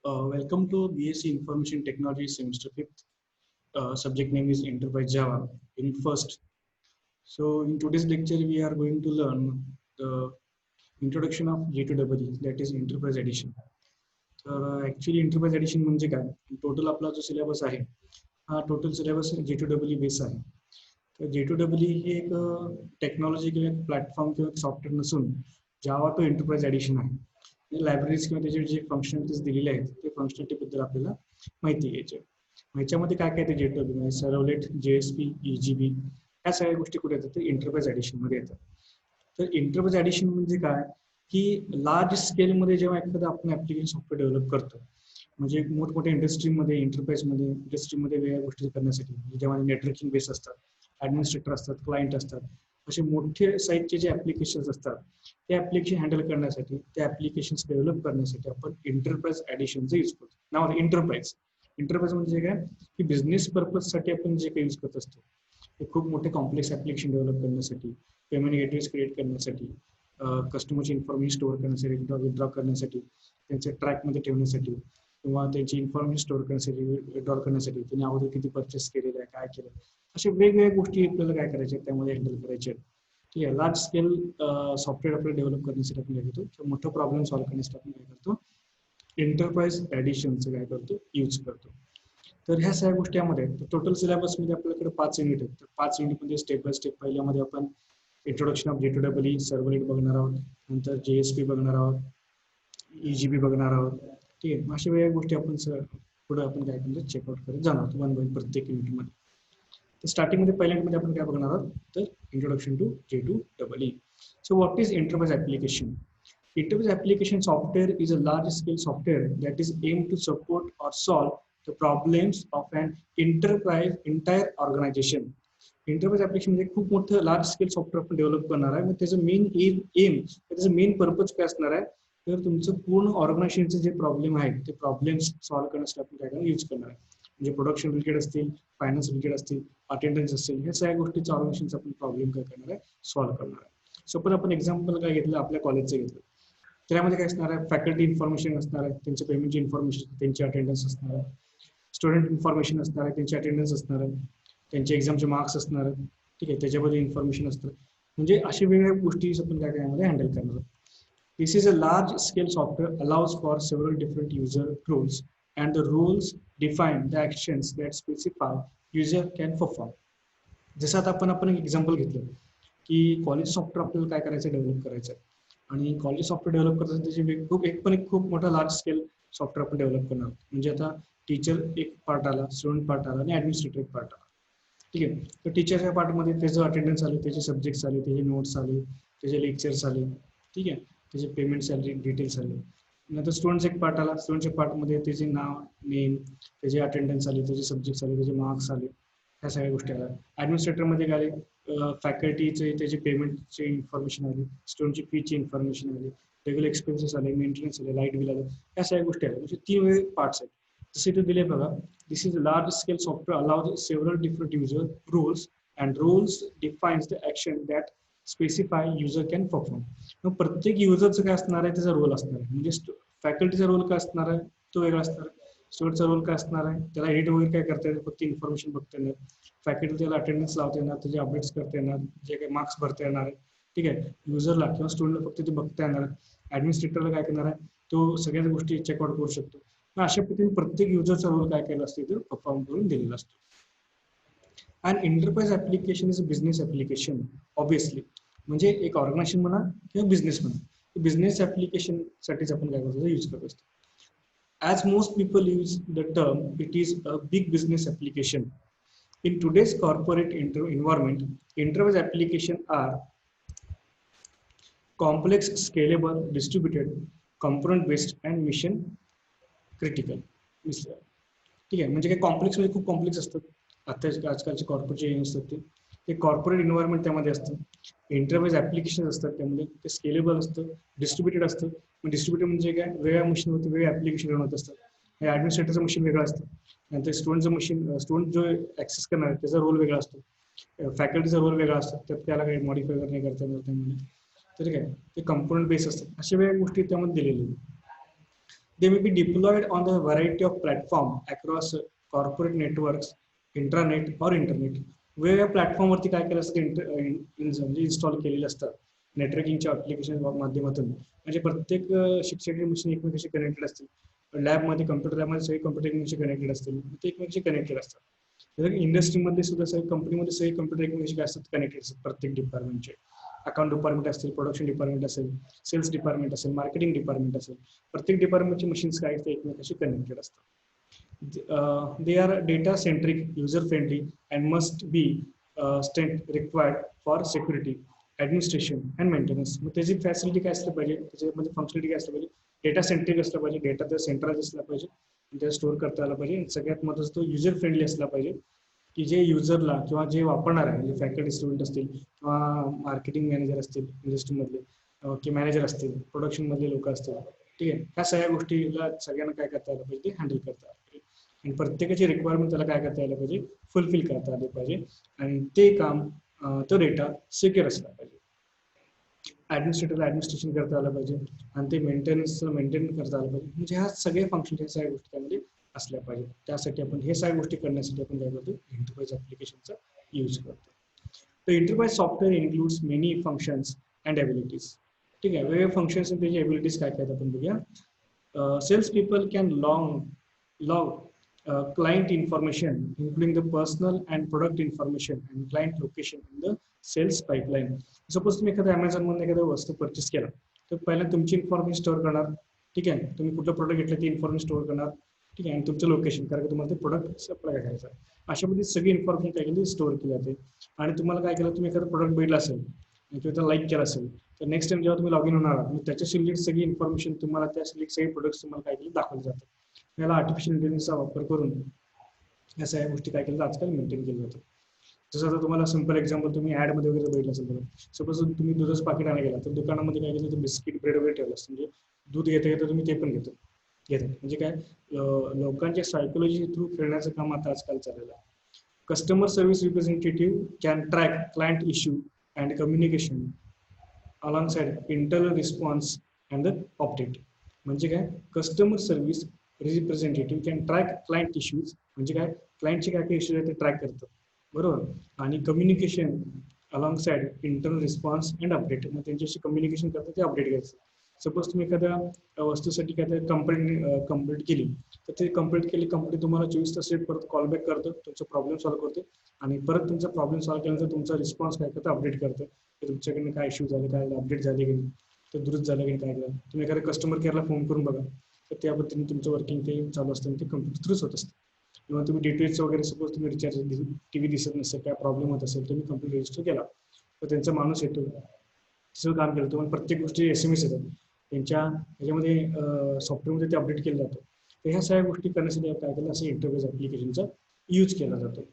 Welcome to BSc Information Technology Semester 5th. Subject name is Enterprise Java, Unit 1st. So in today's lecture, we are going to learn the introduction of J2EE, that is Enterprise Edition. तर actually enterprise edition म्हणजे काय, total आपला जो syllabus आहे हा total syllabus J2EE base आहे. तर J2EE हे एक टेक्नॉलॉजी किंवा एक प्लॅटफॉर्म किंवा एक सॉफ्टवेअर नसून जावा टू एंटरप्राइज एडिशन आहे. लायब्ररीज किंवा त्याचे जे फंक्शनलिटीज दिलेले आहेत ते फंक्शनलिटी बद्दल आपल्याला माहिती घ्यायची. ह्याच्यामध्ये काय काय ते J2EE म्हणजे सर्वलेट, JSP, EGB ह्या सगळ्या गोष्टी कुठे येतात ते एंटरप्राइज एडिशन मध्ये येतात. तर एंटरप्राइज एडिशन म्हणजे काय की लार्ज स्केलमध्ये जेव्हा एखादं आपण ऍप्लिकेशन सॉफ्टवेअर डेव्हलप करतो, म्हणजे मोठमोठ्या इंडस्ट्रीमध्ये इंडस्ट्रीमध्ये वेगळ्या गोष्टी करण्यासाठी जेव्हा नेटवर्किंग बेस असतात, ऍडमिनिस्ट्रेटर असतात, क्लायंट असतात, असे मोठे साईजचे जे ऍप्लिकेशन्स असतात ते ऍप्लिकेशन हँडल करण्यासाठी, ते ऍप्लिकेशन्स डेव्हलप करण्यासाठी आपण एंटरप्राइज एडिशनचा यूज करतो. नाव एंटरप्राइज म्हणजे काय की बिझनेस पर्पजसाठी आपण जे काही यूज करत असतो ते खूप मोठे कॉम्प्लेक्स ऍप्लिकेशन डेव्हलप करण्यासाठी, पेमेंट गेटवेज क्रिएट करण्यासाठी, कस्टमरची इन्फॉर्मेशन स्टोअर करण्यासाठी, विथड्रॉ करण्यासाठी, त्यांच्या ट्रॅकमध्ये ठेवण्यासाठी किंवा त्यांची इन्फॉर्मेशन स्टोअर करण्यासाठी, विथड्रॉ करण्यासाठी, त्यांनी अगोदर किती परचेस केलेलं आहे, काय केलं, अशा वेगवेगळ्या गोष्टी आपल्याला काय करायच्या त्यामध्ये हँडल करायच्या. ठीक आहे, लार्ज स्केल सॉफ्टवेअर आपल्याला डेव्हलप करण्यासाठी आपण काय करतो किंवा मोठं प्रॉब्लेम सॉल्व्ह करण्यासाठी आपण काय करतो एंटरप्राइज एडिशनचं काय करतो यूज करतो. तर ह्या सगळ्या गोष्टी यामध्ये टोटल सिलेबस मध्ये आपल्याकडे 5 युनिट आहेत. तर 5 युनिटमध्ये स्टेप बाय स्टेप पहिल्यामध्ये आपण इंट्रोडक्शन ऑफ J2EE सर्वलेट बघणार आहोत, नंतर JSP बघणार आहोत, EGB बघणार आहोत. ठीक आहे, अशा वेगळ्या गोष्टी आपण पुढे आपण काय करतो चेकआउट करत जाणार आहोत वन बाय प्रत्येक युनिटमध्ये. तर स्टार्टिंग मध्ये पहिल्या युनिटमध्ये आपण काय बघणार आहोत तर introduction to J2EE. So what is enterprise application? Enterprise application software is a large-scale software that is aimed to support or solve the problems of an entire organization. Enterprise application म्हणजे खूप मोठं लार्ज स्केल सॉफ्टवेअर आपण develop करणार आहे. मग त्याचं main M, त्याचं main purpose काय असणार आहे तर तुमचं पूर्ण ऑर्गनायझेशनचे जे प्रॉब्लेम आहेत ते प्रॉब्लेम्स सॉल्व्ह करण्यासाठी आपण काय करणार यूज करणार आहे. म्हणजे प्रोडक्शन रिलेटेड असतील, फायनान्स रिलेटेड असतील, अटेंडन्स असतील, ह्या सगळ्या गोष्टीचा ऑर्गनायझेशनचा आपण प्रॉब्लेम काय करणार आहे सॉल्व्ह करणार आहे. सपोज आपण एक्झाम्पल काय घेतलं आपल्या कॉलेजचं घेतलं, त्यामध्ये काय असणार आहे फॅकल्टी इन्फॉर्मेशन असणार आहे, त्यांच्या पेमेंटची इन्फॉर्मेशन, त्यांची अटेंडन्स असणार आहे, स्टुडंट इन्फॉर्मेशन असणार आहे, त्यांची अटेंडन्स असणार आहे, त्यांचे एक्झामचे मार्क्स असणार आहेत. ठीक आहे, त्याच्याबद्दल इन्फॉर्मेशन असतं. म्हणजे अशा वेगवेगळ्या गोष्टी आपण काय यामध्ये हँडल करणार. This is a large scale software allows for several different user roles and the rules define the actions that specify user can perform. जसं आता आपण एक एक्झाम्पल घेतलं की कॉलेज सॉफ्टवेअर आपल्याला काय करायचं डेव्हलप करायचं आहे, आणि कॉलेज सॉफ्टवेअर डेव्हलप करताना त्याची एक खूप मोठा लार्ज स्केल सॉफ्टवेअर आपण डेव्हलप करणार. म्हणजे आता टीचर एक पार्ट आला, स्टुडंट पार्ट आला आणि ऍडमिनिस्ट्रेटर एक पार्ट आला. ठीक आहे, तर टीचरच्या पार्टमध्ये त्याचं अटेंडन्स आले, त्याचे सब्जेक्ट्स आले, त्याचे नोट्स आले, त्याचे लेक्चर्स आले. ठीक आहे, त्याचे पेमेंट्स आले, डिटेल्स आले. नंतर स्टुडंट्स एक पार्ट आला, स्टुडंटच्या पार्टमध्ये त्याचे नाव, नेम, त्याचे अटेंडन्स आले, त्याचे सब्जेक्ट्स आले, त्याचे मार्क्स आले, ह्या सगळ्या गोष्टी आल्या. ऍडमिनिस्ट्रेटरमध्ये काय आले फॅकल्टीचे त्याचे पेमेंटचे इन्फॉर्मेशन आली, स्टुडंटची फीची इन्फॉर्मेशन आली, रेग्युलर एक्सपेन्सेस आले, मेंटेनन्स आले, लाईट बिल आलं, या सगळ्या गोष्टी आल्या. म्हणजे 3 वेगळे पार्ट्स आहेत. जसे इथे दिले बघा, this is large scale software allows several different user rules and rules defines the action that specify user can perform. मग प्रत्येक युजरचं काय असणार आहे त्याचा रोल असणार आहे. म्हणजे फॅकल्टीचा रोल काय असणार आहे तो वेगळा असणार आहे, स्टुडंटचा रोल काय असणार आहे त्याला एडिट वगैरे काय करता येईल, फक्त इन्फॉर्मेशन बघता येणार, फॅकल्टी त्याला अटेंडन्स लावता येणार, त्याचे अपडेट्स करता येणार, जे काही मार्क्स भरता येणार आहे. ठीक आहे, युजरला किंवा स्टुडंटला फक्त ते बघता येणार, ऍडमिनिस्ट्रेटरला काय करणार आहे तो सगळ्याच गोष्टी चेकआउट करू शकतो. अशा पद्धतीने प्रत्येक युजरचा रोल काय केला असतो ते परफॉर्म करून दिलेला असतो. And enterprise application is a business application obviously, म्हणजे एक ऑर्गनायझेशन म्हणा किंवा बिझनेस म्हणा, बिझनेस ऍप्लिकेशन साठीच आपण काय करतो यूज करत असतो. As most people use the term, it is a big business application. In today's corporate environment, enterprise applications are complex, scalable, distributed, component-based, and mission critical. ठीक आहे, म्हणजे काय कॉम्प्लेक्स म्हणजे खूप कॉम्प्लेक्स असतात. आजकालचे कॉर्पोरेट जे असतात ते कॉर्पोरेट एन्व्हायरमेंट त्यामध्ये असतं. एंटरप्राइज ऍप्लिकेशन असतात त्यामध्ये, ते स्केलेबल असतं, डिस्ट्रीब्युटेड असतं. डिस्ट्रीब्युटेड म्हणजे काय वेगळ्या मशीनवरती वेगळे ऍप्लिकेशन रन होत असतात. हे ऍडमिनिस्ट्रेटरचं मशीन वेगळं असतं, नंतर स्टुडंटचं मशीन, स्टुडंट जो ऍक्सेस करणार आहे त्याचा रोल वेगळा असतो, फॅकल्टीचा रोल वेगळा असतो, तर त्याला काही मॉडिफाय नाही करता येणार त्यामध्ये. तर काय ते कंपोनंट बेस असतात. अशा वेगळ्या गोष्टी त्यामध्ये दिलेल्या आहेत. They may be deployed on a variety of platforms across corporate networks, intranet or internet. वेगवेगळ्या प्लॅटफॉर्मवरती काय केलं असतं म्हणजे इन्स्टॉल केलेलं असतं नेटवर्किंगच्या ऍप्लिकेशन माध्यमातून म्हणजे प्रत्येक शिक्षकीय मशीन एकमेकांशी कनेक्टेड असतील लॅबमध्ये कम्प्युटर लॅबमध्ये सगळे कम्प्युटर एकमेकांशी कनेक्टेड असतील ते एकमेकांशी कनेक्टेड असतात इंडस्ट्रीमध्ये सुद्धा सगळे कंपनीमध्ये सगळे कम्प्युटर एकमेकांशी काय असतात कनेक्टेड असतात प्रत्येक डिपार्टमेंटचे अकाउंट डिपार्टमेंट असेल प्रोडक्शन डिपार्टमेंट असेल सेल्स डिपार्टमेंट असेल मार्केटिंग डिपार्टमेंट असेल प्रत्येक डिपार्टमेंटची मशीन्स काय ते एकमेकांशी कनेक्टेड असतात they are data centric user friendly and must be strength required for security administration and maintenance मग त्याची फॅसिलिटी काय असलं पाहिजे त्याच्यामध्ये फंक्शनलिटी काय असलं पाहिजे डेटा सेंट्रिक असलं पाहिजे डेटा तर सेंट्रलाइज असला पाहिजे त्या स्टोअर करता आला पाहिजे सगळ्यात महत्त्वाचं तो युजर फ्रेंडली असला पाहिजे की जे युजरला किंवा जे वापरणार आहे म्हणजे फॅकल्टी स्टुडंट असतील किंवा मार्केटिंग मॅनेजर असतील इंडस्ट्रीमधले की मॅनेजर असतील प्रोडक्शन मधले लोक असतील ठीक आहे ह्या सगळ्या गोष्टीला सगळ्यांना काय करता आलं पाहिजे ते हँडल करता आलं पाहिजे आणि प्रत्येकाची रिक्वायरमेंट त्याला काय करता आलं पाहिजे फुलफिल करता आले पाहिजे आणि ते काम तो डेटा सिक्युअर असला पाहिजे ऍडमिनिस्ट्रेटरला ऍडमिनिस्ट्रेशन करता आलं पाहिजे आणि ते मेंटेनन्सचं मेंटेन करता आलं पाहिजे म्हणजे ह्या सगळे फंक्शन ह्या सगळ्या गोष्टी त्यामध्ये असल्या पाहिजे त्यासाठी आपण हे सगळ्या गोष्टी करण्यासाठी आपण काय करतो एंटरप्राइज ऍप्लिकेशनचा यूज करतो तर enterprise software includes many functions and abilities ठीक आहे वेगवेगळे फंक्शन्स आणि त्याची एबिलिटीज काय काय आपण बघूया sales people can log client information including the personal and product information and client location in the sales pipeline suppose तुम्ही एखाद्या अमेझॉन मधून एखाद्या वस्तू परचेस केला तर पहिला तुमची इन्फॉर्मेशन स्टोअर करणार ठीक आहे तुम्ही कुठलं प्रोडक्ट घेतलं ती इन्फॉर्मेशन स्टोअर करणार ठीक आहे आणि तुमचं लोकेशन कारण तुम्हाला ते प्रोडक्ट सप्लाय करायचं आहे अशा मध्ये सगळी इन्फॉर्मेशन काय केली स्टोअर केली जाते आणि तुम्हाला काय केलं तुम्ही एखादं प्रोडक्ट बघितलं असेल आणि तुम्ही त्याला लाईक केलं असेल तर नेक्स्ट टाइम जेव्हा तुम्ही लॉग इन होणार आहात त्याच्याशी रिलेटेड सगळी इन्फॉर्मेशन तुम्हाला त्या सगळे प्रोडक्ट्स तुम्हाला काय केली दाखवले जातात याला आर्टिफिशियल इंटेलिजन्सचा वापर करून या सगळ्या गोष्टी काय केल्या आजकाल मेंटेन केल्या जातात जसं आता तुम्हाला सिंपल एक्झाम्पल तुम्ही ऍड मध्ये वगैरे बघितलं असेल बघा सपोज तुम्ही दुधाचं पाकिट आणायला गेला तर दुकानामध्ये काय केलं तर बिस्किट ब्रेड वगैरे ठेवलं असतं म्हणजे दूध घेता घेता तुम्ही ते पण घेतात म्हणजे काय लोकांच्या सायकोलॉजी थ्रू खेळण्याचं काम आता आजकाल चाललेलं आहे customer service representative can track client issue and communication alongside internal response and the update म्हणजे काय customer service representative can track client issues म्हणजे काय क्लायंटचे काय काय इश्यूज आहेत ते ट्रॅक करतात बरोबर आणि communication alongside internal response and update मग त्यांच्याशी कम्युनिकेशन करतात ते अपडेट करायचं सपोज तुम्ही एखाद्या वस्तूसाठी काय कंप्लेंट केली तर ते कंप्लीट केली कंपनी तुम्हाला 24 तास परत कॉल बॅक करतं तुमचा प्रॉब्लेम सॉल्व्ह करते आणि परत तुमचा प्रॉब्लेम सॉल्व्ह केल्यानंतर तुमचा रिस्पॉन्स काय करतं अपडेट करतं की तुमच्याकडनं काय इश्यू झाले काय अपडेट झाले की नाही ते दुरुस्त झालं की काय केलं तुम्ही एखाद्या कस्टमर केअरला फोन करून बघा तर त्या पद्धतीने तुमचं वर्किंग ते चालू असतं ते कम्प्लीट थ्रूच होत असतं किंवा तुम्ही DTH वगैरे सपोज तुम्ही रिचार्ज टीव्ही दिसत नसेल काय प्रॉब्लेम होत असेल तुम्ही कंप्लीट रजिस्टर केला तर त्यांचा माणूस येतो सगळं काम केलं तुम्हाला प्रत्येक गोष्टी SMS येतात त्यांच्या ह्याच्यामध्ये सॉफ्टवेअरमध्ये ते अपडेट केलं जातं तर ह्या सगळ्या गोष्टी करण्यासाठी काय केलं असं इंटरफेस ऍप्लिकेशनचा यूज केला जातो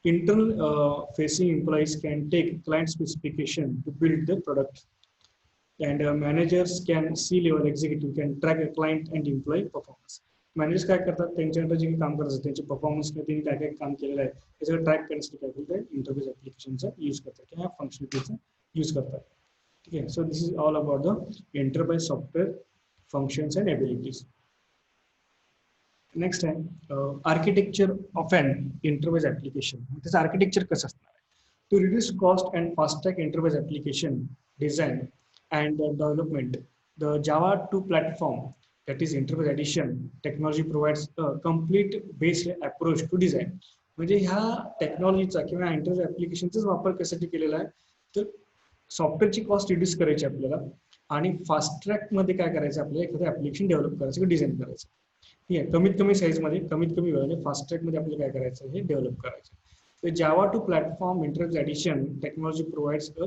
internal facing employees can take client specification to build the product and managers can C-level executive can track a client and employee performance managers काय करतात त्यांच्या अंडर जे काम करतात त्यांचे परफॉर्मन्स त्यांनी काय काय काम केलेलं आहे त्याचं ट्रॅक करण्यासाठी काय करतात इंटरफेस ऍप्लिकेशनचा यूज करतात किंवा फंक्शनलिटीचा यूज करतात ठीक आहे so this is all about the enterprise software functions and abilities next आहे architecture of an enterprise application त्याचं आर्किटेक्चर कसं असणार आहे to reduce cost and fast track enterprise application design and development the Java 2 platform that is enterprise edition technology provides a complete based approach to design म्हणजे ह्या टेक्नॉलॉजीचा किंवा enterprise ऍप्लिकेशनचाच वापर कशासाठी केलेला आहे तर सॉफ्टवेअरची कॉस्ट रिड्यूस करायची आपल्याला आणि फास्ट ट्रॅक मध्ये काय करायचं आपल्याला एखादं ऍप्लिकेशन डेव्हलप करायचं किंवा डिझाईन करायचं ठीक आहे कमीत कमी साईज मध्ये कमीत कमी वेळाने फास्ट ट्रॅक मध्ये आपल्याला काय करायचं हे डेव्हलप करायचं तर Java 2 platform enterprise edition technology provides a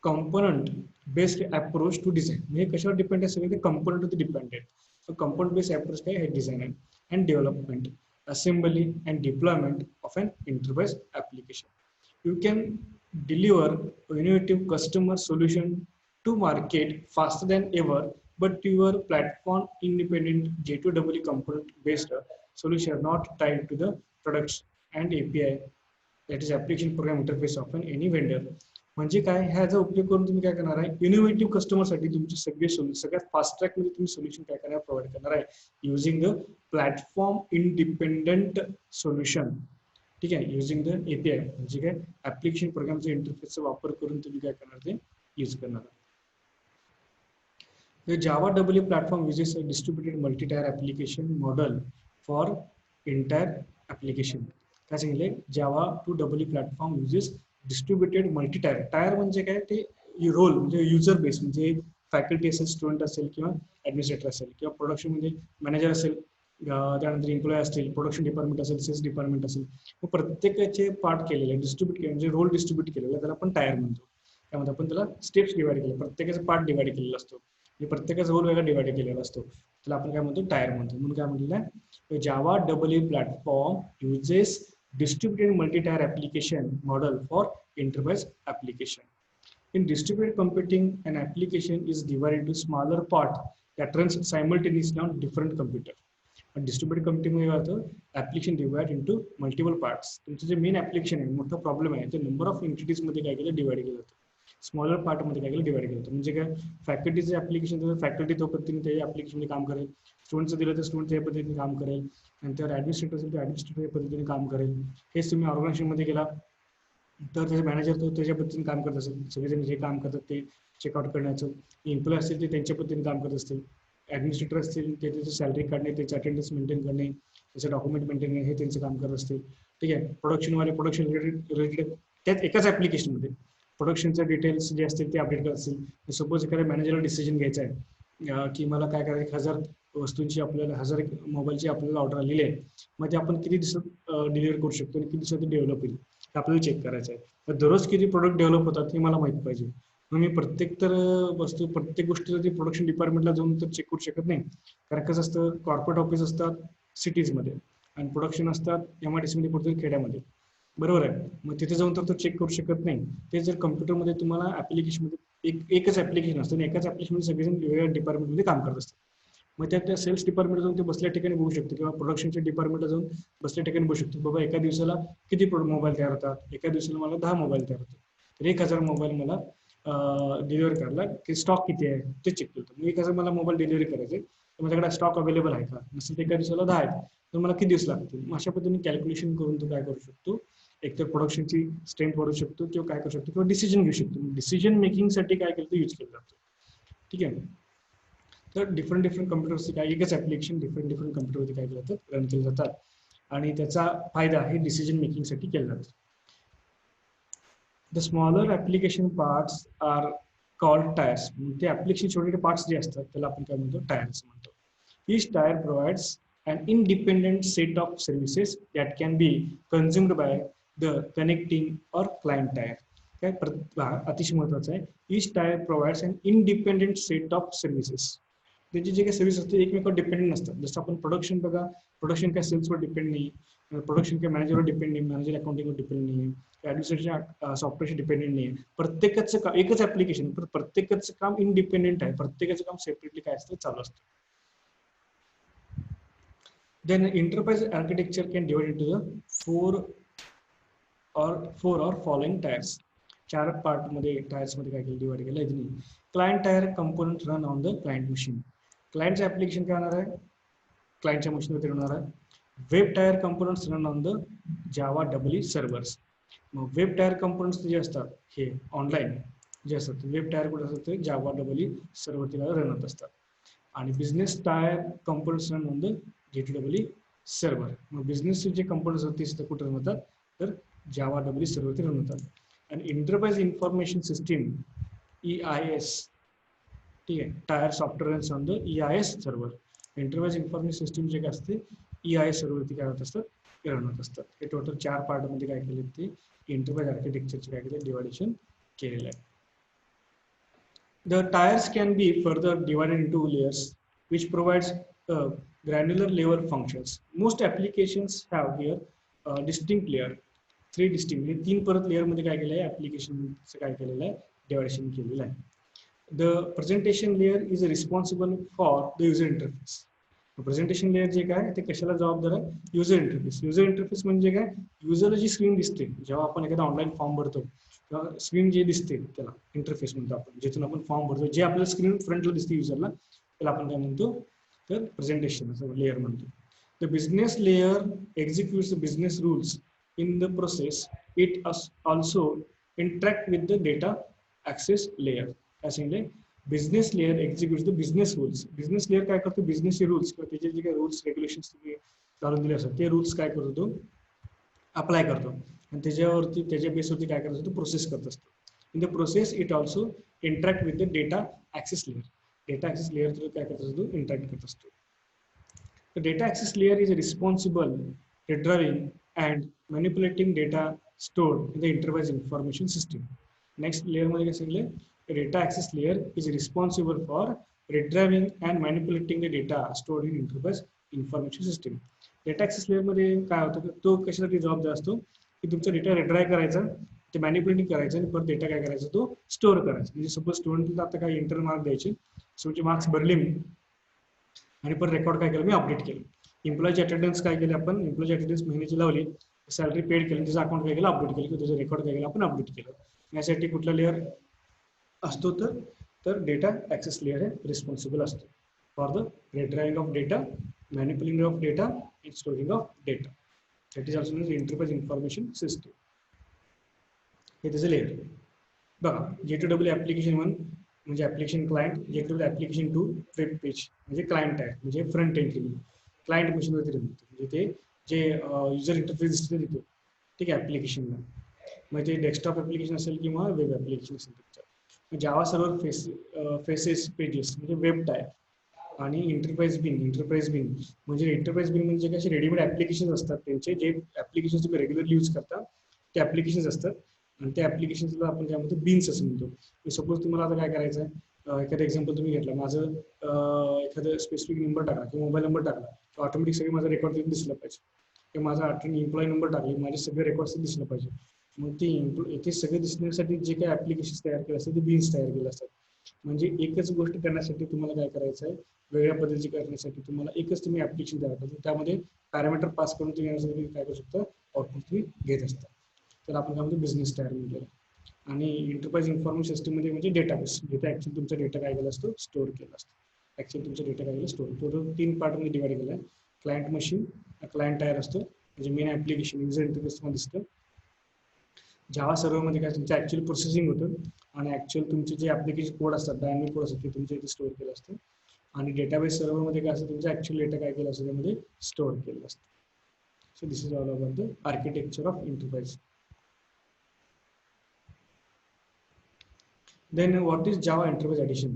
component based approach to design म्हणजे कशावर डिपेंड आहे सगळे ते component वरती डिपेंड आहे सो component based approach काय आहे design and development assembly and deployment of an enterprise application you can deliver innovative customer solution to market faster than ever but your platform independent J2EE component based solution not tied to the products and API that is application program interface of any vendor म्हणजे काय, ह्याचा उपयोग करून तुम्ही काय करणार आहे, innovative कस्टमरसाठी तुमचे सगळे सगळ्यात फास्ट ट्रॅक मध्ये तुम्ही सोल्युशन काय करणार, प्रोव्हाइड करणार आहे using the platform independent solution. ठीक आहे, युझिंग द एपीआय म्हणजे काय, ऍप्लिकेशन प्रोग्रामचा इंटरफेसचा वापर करून तुम्ही काय करणार, ते यूज करणार. The Java EE platform uses a distributed multi-tier application model for entire application. काय सांगितले, Java 2 platform uses distributed multi-tier. Tyre म्हणजे काय, ते रोल म्हणजे युजर बेस, म्हणजे फॅकल्टी असेल, स्टुडंट असेल किंवा ऍडमिनिस्ट्रेटर असेल किंवा प्रोडक्शन मध्ये मॅनेजर असेल, त्यानंतर एम्प्लॉय असतील, प्रोडक्शन डिपार्टमेंट असेल, सेल्स डिपार्टमेंट असेल, प्रत्येकाचे पार्ट केलेले, डिस्ट्रीब्यूट केले म्हणजे रोल डिस्ट्रीब्यूट केलेला, त्याला आपण टायर म्हणतो. त्यामध्ये आपण त्याला स्टेप्स डिवाइड केले, प्रत्येकाचा पार्ट डिवाइड केलेला असतो, प्रत्येकाचा रोल वेगळा डिवाइड केलेला असतो, त्याला आपण काय म्हणतो, टायर म्हणतो. म्हणून काय म्हटलेलं आहे, जावा EE platform uses distributed multi-tier application model for enterprise application. In distributed computing, an application is divided into smaller part that runs simultaneously on different computer. Distributed computing मध्ये काय होतं, application divide into multiple parts. तुमचं जे main application आहे, मोठा problem आहे, ते number of entities मध्ये काय केलं, डिवाइड केलं जातं. स्मॉलर पार्ट मध्ये काय केलं, डिवाइड केलं जातं. म्हणजे काय, फॅकल्टीचे ऍप्लिकेशन, फॅकल्टी तो पद्धतीने त्या ऍप्लिकेशन काम करेल, स्टुडंटचं दिलं तर स्टुडंट त्या पद्धतीने काम करेल, नंतर ऍडमिनिस्ट्रेटर असेल तर ऍडमिनिस्ट्रेटर पद्धतीने काम करेल. हेच तुम्ही ऑर्गनायझेशन मध्ये गेला तर त्याचे मॅनेजर तो त्याच्या पद्धतीने काम करत असेल, सगळेजण जे काम करतात ते चेकआउट करण्याचं, एम्प्लॉय असतील ते त्यांच्या पद्धतीने काम करत असतील, ऍडमिनिस्ट्रेटर असतील ते त्याची सॅलरी काढणे, त्याचे अटेंडन्स मेंटेन करणे, त्याचे डॉक्युमेंट मेंटेन करणे, हे त्यांचं काम करत असतील. ठीक आहे, प्रोडक्शनवाले प्रोडक्शन रिलेटेड त्यात एकाच ऍप्लिकेशनमध्ये प्रोडक्शनचे डिटेल्स जे असतील ते अपडेट करत असतील. सपोज एखाद्या मॅनेजरला डिसिजन घ्यायचा आहे की मला काय करायचं, 1000 वस्तूंची आपल्याला 1000 मोबाईलची आपल्याला ऑर्डर आलेली आहे, मग ते आपण किती दिवसात डिलिव्हर करू शकतो आणि किती दिवसात डेव्हलप होईल हे आपल्याला चेक करायचं आहे. तर दररोज किती प्रोडक्ट डेव्हलप होतात हे मला माहित पाहिजे. मग मी प्रत्येक तर वस्तू प्रत्येक गोष्टीसाठी प्रोडक्शन डिपार्टमेंटला जाऊन तर चेक करू शकत नाही, कारण कसं असतं, कॉर्पोरेट ऑफिस असतात सिटीजमध्ये आणि प्रोडक्शन असतात एमआयडीसी मध्ये कुठेतरी खेड्यामध्ये, बरोबर आहे. मग तिथे जाऊन तर तो चेक करू शकत नाही. ते जर कम्प्युटरमध्ये तुम्हाला ऍप्लिकेशनमध्ये एकच ऍप्लिकेशन असतं आणि एकाच ऍप्लिकेशनमध्ये सगळेजण वेगवेगळ्या डिपार्टमेंटमध्ये काम करत असतात. मग त्या सेल्स डिपार्टमेंट जाऊन ते बसल्या ठिकाणी बघू शकतो किंवा प्रोडक्शनच्या डिपार्टमेंटला जाऊन बसल्या ठिकाणी बघू शकतो, बाबा एका दिवसाला किती मोबाईल तयार होतात, एका दिवसाला मला 10 मोबाईल तयार होतात, तर 1000 मोबाईल मला डिलिव्हर करायला की स्टॉक किती आहे ते चेक करतो. मग 1000 मला मोबाईल डिलिव्हरी करायचे, तर माझ्याकडे स्टॉक अवेलेबल आहे का, नसेल एका दिवसाला 10 आहेत तर मला किती दिवस लागतील. मग अशा पद्धतीने कॅल्क्युलेशन करून तो काय करू शकतो, एकतर प्रोडक्शनची स्ट्रेंथ वाढवू शकतो किंवा काय करू शकतो किंवा डिसिजन घेऊ शकतो. डिसिजन मेकिंगसाठी काय केलं यूज केलं जातो. ठीक आहे, तर डिफरंट कम्प्युटर्सचे काय, एकच ऍप्लिकेशन डिफरंट कम्प्युटरवरती काय केलं जातात, रन केले जातात आणि त्याचा फायदा हे डिसिजन मेकिंगसाठी केला जातो. The smaller application parts are called tiers. ते ऍप्लिकेशन छोटे पार्ट्स जे असतात त्याला आपण काय म्हणतो, टायर्स म्हणतो. Each tire provides an independent set of services that can be consumed by the connecting or client tire. काय अतिशय महत्वाचं आहे, each tire provides an independent set of services. त्याची जे काही सर्व्हिस असते एकमेकावर डिपेंडेंट नसतात. जसं आपण प्रोडक्शन बघा, प्रोडक्शन काय सेल्सवर डिपेंड नाही, प्रोडक्शन काय मॅनेजरवर डिपेंड नाही, मॅनेजर अकाउंटिंगवर डिपेंड नाही, ऍडमिनिस्ट्रेशन सॉफ्टवेअरशी डिपेंडेंट नाही. प्रत्येकाचं काम एकच ऍप्लिकेशन, प्रत्येकाचं काम इंडिपेंडेंट आहे, प्रत्येकाचं काम सेपरेटली काय असतं, चालू असतं. Then enterprise architecture can divide into the four or following tiers. 4 part मध्ये टायर्स मध्ये काय केलं, डिवाइड केलं आहे. Client tier component run on the client machine. क्लायंटचं ऍप्लिकेशन काय होणार आहे, क्लायंटच्या मशीनवरती रन आहे. Web tier components run on the Java EE servers. मग वेब टायर कंपोनेंट्स जे असतात हे ऑनलाईन जे असतात, वेब टायर कुठे असतात ते जावा EE सर्व्हरती रन होत असतात. आणि business tyre components run on the J2EE server. मग बिझनेसचे जे कंपोनेंट्स असतात ते कुठे रन होतात, तर जावा EE सर्व्हरती रन होतात. आणि एंटरप्राइज इन्फॉर्मेशन सिस्टीम EIS, ठीक आहे, tyre software runs on the EIS server. Enterprise information system जे काय असते EIS सर्व्हरती काय होत असतात, रन होत असतात. हे टोटल 4 पार्ट मध्ये काय केले, ते एंटरप्राइज आर्किटेक्चरचे काय केले, डिवायडेशन केलेलं आहे. The tires can be further divided into layers, which provides granular level functions. Most applications have here distinct layer, 3 distinct, 3 परत लेअर मध्ये काय केलं आहे, ऍप्लिकेशनचं काय केलेलं आहे, डिवायडेशन केलेलं आहे. The presentation layer is responsible for the user interface. Presentation layer जे काय ते कशाला जबाबदार आहे, युजर इंटरफेस. युजर इंटरफेस म्हणजे काय, युजरला जी स्क्रीन दिसते जेव्हा आपण एखादा ऑनलाईन फॉर्म भरतो स्क्रीन जे दिसते त्याला इंटरफेस म्हणतो आपण, जिथून आपण फॉर्म भरतो, जे आपल्याला स्क्रीन फ्रंटला दिसते युजरला त्याला आपण काय म्हणतो तर प्रेझेंटेशन लेअर म्हणतो. The business layer executes business rules in the process. It also interact with the data access layer. काय सांगितले, business layer executes the business rules. Business layer काय करतो, बिझनेसचे रूल्स किंवा त्याचे जे काही रूल्स रेग्युलेशन तुम्ही घालून दिले असतात ते रूल्स काय करतो, अप्लाय करतो आणि त्याच्यावरती त्याच्या बेसवरती काय करत असतो, प्रोसेस करत असतो. In the process it also interact with the data access layer. Data access layer through काय करत असतो, इंटरॅक्ट करत असतो. The data access layer is responsible retrieving and manipulating data stored in the enterprise information system. Next layer मध्ये काय सांगितलं, the data access layer is responsible for retrieving and manipulating the data stored in enterprise information system. Data access layer मध्ये काय होतं, तो कशासाठी जबाबदार असतो की तुमचा डेटा रिट्राय करायचा, ते मॅनिपुलेटिंग करायचं आणि परत डेटा काय करायचा, तो स्टोअर करायचा. म्हणजे सपोज स्टुडंटला आता काय इंटरनल मार्क द्यायचे, सो मार्क्स भरले मी आणि पण रेकॉर्ड काय केलं मी अपडेट केलं. एम्प्लॉईची अटेंडन्स काय केली आपण, एम्प्लॉईची अटेंडन्स महिन्याची लावली, सॅलरी पेड केली, त्याचं अकाउंट काय केलं अपडेट केलं, त्याचं रेकॉर्ड काय केलं आपण अपडेट केलं. यासाठी कुठला लेअर असतो तर डेटा ऍक्सेस लेअर आहे रिस्पॉन्सिबल असतो for the retrieving of data, manipulating of data and storing of data. That is also known as enterprise information system. हे त्याचं लेअर. बघा, J2EE ऍप्लिकेशन 1 म्हणजे application client, J2EE application 2 web page म्हणजे client आहे, म्हणजे front end client मशीनवरती रनतो, म्हणजे ते जे युजर इंटरफेस दिसते तिथे, ठीक आहे, ऍप्लिकेशनला. मग ते डेस्कटॉप ऍप्लिकेशन असेल किंवा वेब ऍप्लिकेशन असेल. जावा सर्व्हर फेसेस पेजेस म्हणजे वेब टाईप आणि इंटरप्राइज बिन म्हणजे म्हणजे कसे रेडीमेड ऍप्लिकेशन असतात, त्यांचे जे ऍप्लिकेशन तुम्ही रेग्युलरली यूज करता ते ऍप्लिकेशन असतात आणि त्या ऍप्लिकेशनला आपण काय म्हणतो, बीन्स असं म्हणतो. सपोज तुम्हाला आता काय करायचं आहे, एखादं एक्झाम्पल तुम्ही घेतलं, माझं एखादं स्पेसिफिक नंबर टाकला किंवा मोबाईल नंबर टाकला तर ऑटोमॅटिक सगळे माझा रेकॉर्ड तिथे दिसलं पाहिजे, किंवा माझा एम्प्लॉई नंबर टाकले माझे सगळे रेकॉर्ड्स दिसलं पाहिजे. मग ते सगळे दिसण्यासाठी जे काही ऍप्लिकेशन तयार केले असतात ते बीन्स तयार केले असतात. म्हणजे एकच गोष्ट करण्यासाठी तुम्हाला काय करायचं आहे, वेगळ्या पद्धतीची करण्यासाठी तुम्हाला एकच तुम्ही ऍप्लिकेशन तयार करतो, त्यामध्ये पॅरामीटर पास करून तुम्ही काय करू शकता, आउटपुट तुम्ही घेत असता. तर आपण काय म्हणतो, बिझनेस तयार केलं. आणि एंटरप्राइज इन्फॉर्मेशन सिस्टम मध्ये म्हणजे डेटाबेस, जिथे ऍक्च्युअली तुमचा डेटा काय केला असतो, स्टोअर केला असतो. ऍक्च्युअली तुमचा डेटा काय केला स्टोअर, टोटल 3 पार्टमध्ये डिवाइड केला आहे. क्लायंट मशीन, क्लायंट टायर असतो म्हणजे मेन ऍप्लिकेशन युजर इंटरफेस मध्ये दिसतं. जावा सर्व्हर मध्ये काय तुमचं ऍक्च्युअली प्रोसेसिंग होतं आणि ऍक्च्युअल तुमचे जे ऍप्लिकेशन कोड असतात, डायनॅमिक कोड असतात, ते तुमच्या इथे स्टोअर केलं असतं. आणि डेटाबेस सर्व्हर मध्ये काय असतं, तुमचा ऍक्च्युअल डेटा काय केला असतो त्यामध्ये स्टोअर केलं असतं. So this is all about the architecture of enterprise. Then what is Java Enterprise Edition?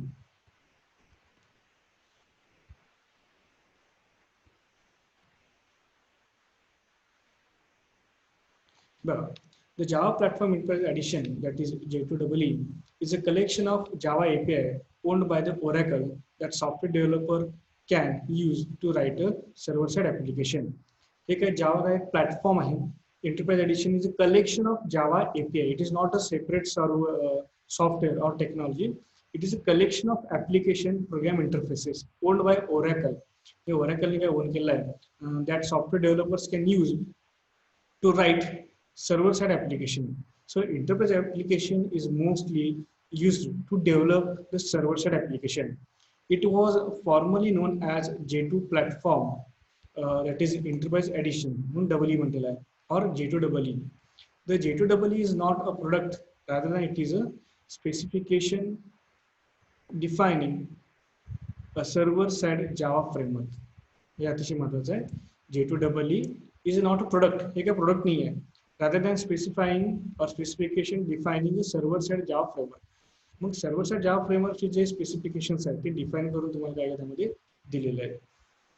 The Java Platform Enterprise Edition, that is J2EE, is a collection of Java API owned by the Oracle that software developer can use to write a server-side application. एक Java का एक platform है. Enterprise Edition is a collection of Java API. It is not a separate server, software or technology. It is a collection of application program interfaces owned by Oracle. हे Oracle ने काय own केला आहे, that software developers can use to write server-side application. So enterprise application is mostly used to develop the server-side application. It was formerly known as J2 platform, that is enterprise edition, or J2EE. The J2EE is not a product, rather than it is a specification defining a server-side Java framework. हे अतिशय महत्त्वाचं आहे. J2EE is not a product. हे काय product नाही आहे. Rather than specifying or specification defining a server-side Java framework. मग server-side जावा फ्रेमवर्कचे जे स्पेसिफिकेशन्स आहेत ते डिफाइन करून तुम्हाला काय त्यामध्ये दिलेले आहेत.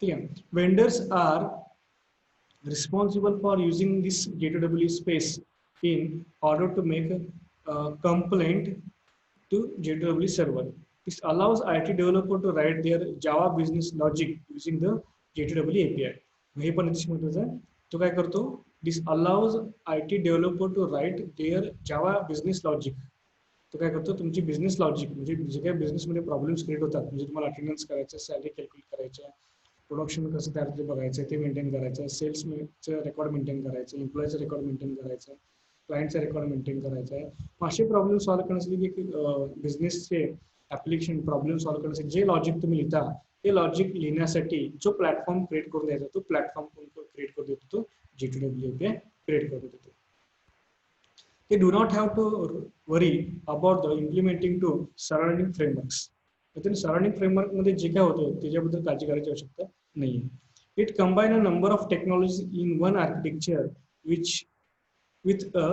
ठीक आहे. Vendors are responsible for using this J2EE space in order to make a complaint to J2EE server. This allows IT developer to write their Java business logic using the J2EE API. हे पण महत्त्वाचं आहे. तो काय करतो, this allows IT developer to write their Java business logic. तो काय करतो, तुमची बिझनेस लॉजिक म्हणजे जे काही बिझनेसमध्ये प्रॉब्लेम्स क्रिएट होतात, म्हणजे तुम्हाला अटेंडन्स करायचं, सॅलरी कॅल्क्युलेट करायचं, प्रोडक्शन कसं तयार बघायचं ते मेंटेन करायचं, सेल्सचं रेकॉर्ड मेंटेन करायचं, एम्प्लॉईचं रेकॉर्ड मेंटेन करायचं, क्लायंटचा रेकॉर्ड मेंटेन करायचा आहे. असे प्रॉब्लेम सॉल्व्ह करण्यासाठी बिझनेसचे ऍप्लिकेशन प्रॉब्लेम सॉल्व्ह करण्यासाठी जे लॉजिक तुम्ही लिहिता ते लॉजिक लिहिण्यासाठी जो प्लॅटफॉर्म क्रिएट करून द्यायचा तो प्लॅटफॉर्म क्रिएट करून देतो तो J2EE API क्रिएट करून देतो. They do not have to worry about the implementing to surrounding frameworks. तर सराउंडिंग फ्रेमवर्क मध्ये जे काय होतं त्याच्याबद्दल काळजी करायची आवश्यकता नाही. It combine a number of technology in one architecture which with a